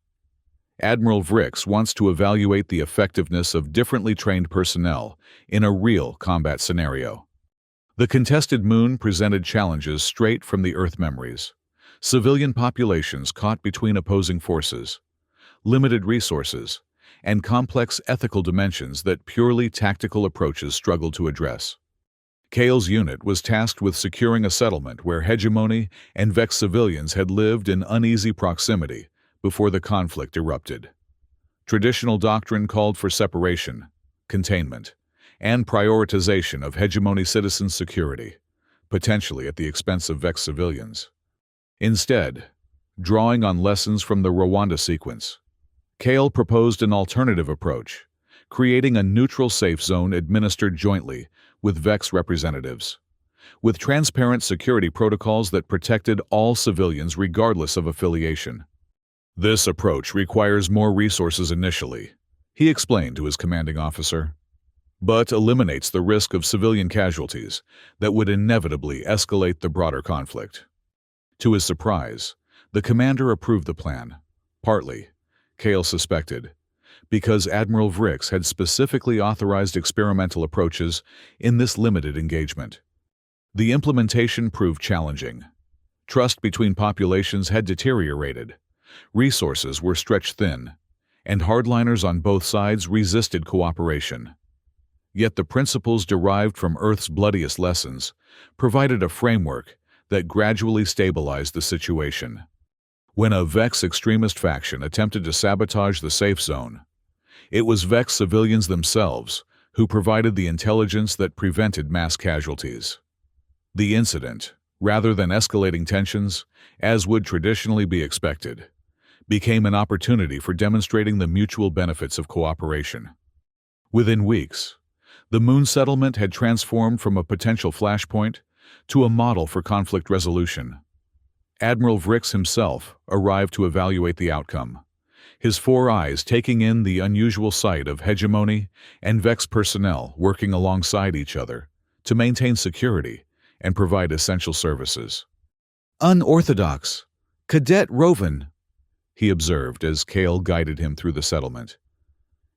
Admiral Vrix wants to evaluate the effectiveness of differently trained personnel in a real combat scenario. The contested moon presented challenges straight from the Earth memories. Civilian populations caught between opposing forces, limited resources, and complex ethical dimensions that purely tactical approaches struggled to address. Cale's unit was tasked with securing a settlement where hegemony and Vex civilians had lived in uneasy proximity before the conflict erupted. Traditional doctrine called for separation, containment, and prioritization of hegemony citizens' security, potentially at the expense of Vex civilians. Instead, drawing on lessons from the Rwanda sequence, Cale proposed an alternative approach, creating a neutral safe zone administered jointly with Vex representatives, with transparent security protocols that protected all civilians regardless of affiliation. This approach requires more resources initially, he explained to his commanding officer, but eliminates the risk of civilian casualties that would inevitably escalate the broader conflict. To his surprise, the commander approved the plan, partly, Cale suspected, because Admiral Vrix had specifically authorized experimental approaches in this limited engagement. The implementation proved challenging. Trust between populations had deteriorated, resources were stretched thin, and hardliners on both sides resisted cooperation. Yet the principles derived from Earth's bloodiest lessons provided a framework that gradually stabilized the situation. When a Vex extremist faction attempted to sabotage the safe zone, it was Vex civilians themselves who provided the intelligence that prevented mass casualties. The incident, rather than escalating tensions, as would traditionally be expected, became an opportunity for demonstrating the mutual benefits of cooperation. Within weeks, the Moon settlement had transformed from a potential flashpoint to a model for conflict resolution. Admiral Vrix himself arrived to evaluate the outcome, his 4 eyes taking in the unusual sight of hegemony and Vex personnel working alongside each other to maintain security and provide essential services. "Unorthodox, Cadet Rovan," he observed as Cale guided him through the settlement.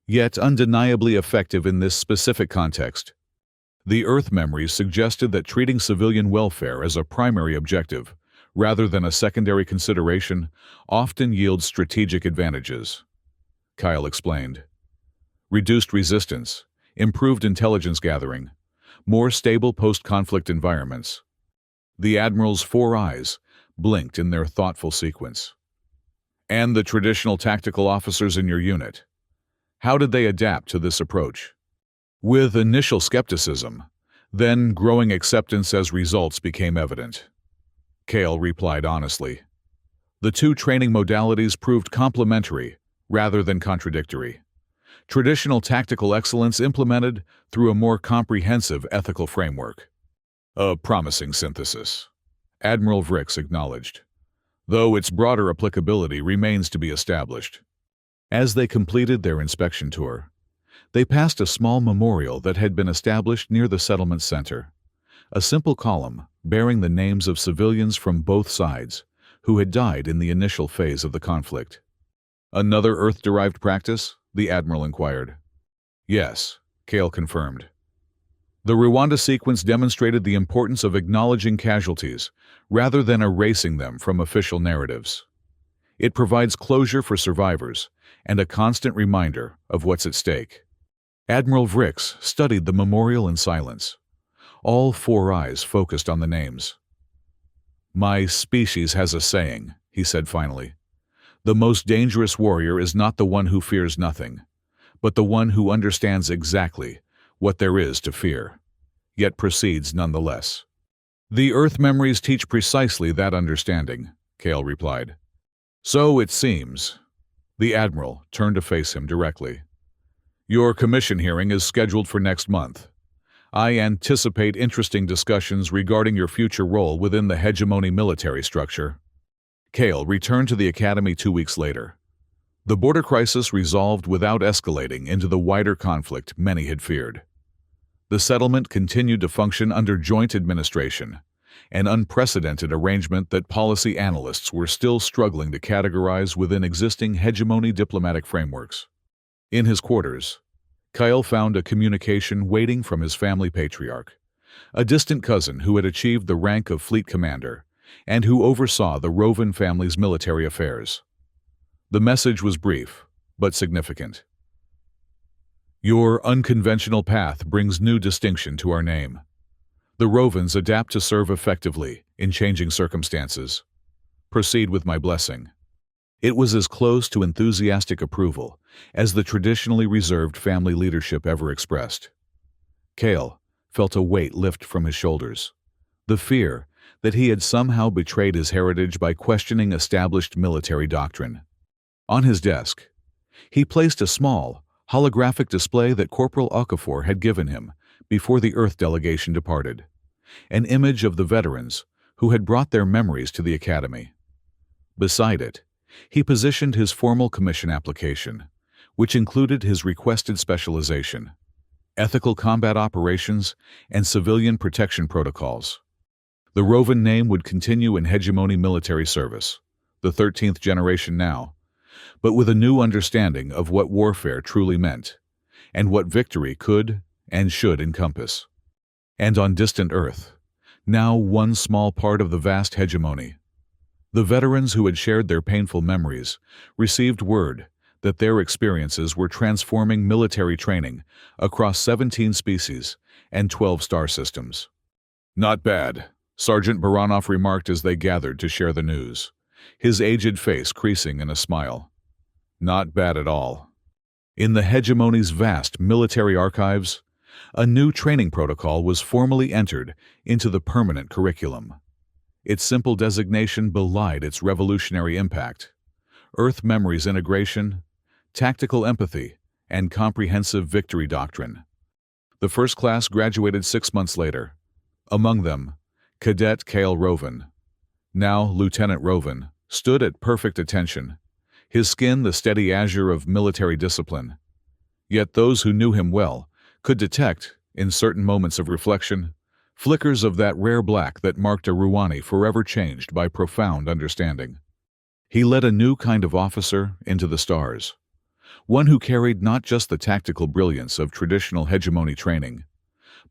Yet undeniably effective in this specific context. The Earth memories suggested that treating civilian welfare as a primary objective, rather than a secondary consideration, often yields strategic advantages. Kyle explained. Reduced resistance, improved intelligence gathering, more stable post-conflict environments. The Admiral's 4 eyes blinked in their thoughtful sequence. And the traditional tactical officers in your unit, how did they adapt to this approach? With initial skepticism, then growing acceptance as results became evident. Cale replied honestly. The 2 training modalities proved complementary rather than contradictory. Traditional tactical excellence implemented through a more comprehensive ethical framework. A promising synthesis, Admiral Vrix acknowledged, though its broader applicability remains to be established. As they completed their inspection tour, they passed a small memorial that had been established near the settlement center, a simple column bearing the names of civilians from both sides who had died in the initial phase of the conflict. Another Earth-derived practice? The Admiral inquired. Yes, Cale confirmed. The Rwanda sequence demonstrated the importance of acknowledging casualties rather than erasing them from official narratives. It provides closure for survivors and a constant reminder of what's at stake. Admiral Vrix studied the memorial in silence. All 4 eyes focused on the names. My species has a saying, he said finally. The most dangerous warrior is not the one who fears nothing, but the one who understands exactly what there is to fear, yet proceeds nonetheless. The Earth memories teach precisely that understanding, Cale replied. So it seems. The Admiral turned to face him directly. Your commission hearing is scheduled for next month. I anticipate interesting discussions regarding your future role within the hegemony military structure. Cale returned to the Academy 2 weeks later. The border crisis resolved without escalating into the wider conflict many had feared. The settlement continued to function under joint administration, an unprecedented arrangement that policy analysts were still struggling to categorize within existing hegemony diplomatic frameworks. In his quarters, Kyle found a communication waiting from his family patriarch, a distant cousin who had achieved the rank of fleet commander and who oversaw the Rovan family's military affairs. The message was brief, but significant. Your unconventional path brings new distinction to our name. The Rovens adapt to serve effectively in changing circumstances. Proceed with my blessing." It was as close to enthusiastic approval as the traditionally reserved family leadership ever expressed. Cale felt a weight lift from his shoulders. The fear that he had somehow betrayed his heritage by questioning established military doctrine. On his desk, he placed a small, holographic display that Corporal Okafor had given him before the Earth delegation departed, an image of the veterans who had brought their memories to the Academy. Beside it, he positioned his formal commission application, which included his requested specialization, ethical combat operations, and civilian protection protocols. The Rovan name would continue in hegemony military service, the 13th generation now, but with a new understanding of what warfare truly meant, and what victory could and should encompass. And on distant Earth, now one small part of the vast hegemony, the veterans who had shared their painful memories received word that their experiences were transforming military training across 17 species and 12 star systems. "Not bad," Sergeant Baranov remarked as they gathered to share the news, his aged face creasing in a smile. "Not bad at all." In the hegemony's vast military archives, a new training protocol was formally entered into the permanent curriculum. Its simple designation belied its revolutionary impact: Earth Memories Integration, Tactical Empathy, and Comprehensive Victory Doctrine. The first class graduated 6 months later. Among them, Cadet Cale Rovan, now Lieutenant Rovan, stood at perfect attention, his skin the steady azure of military discipline. Yet those who knew him well could detect, in certain moments of reflection, flickers of that rare black that marked a Ruani forever changed by profound understanding. He led a new kind of officer into the stars, one who carried not just the tactical brilliance of traditional hegemony training,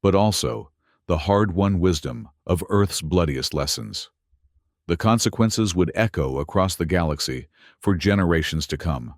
but also the hard-won wisdom of Earth's bloodiest lessons. The consequences would echo across the galaxy for generations to come.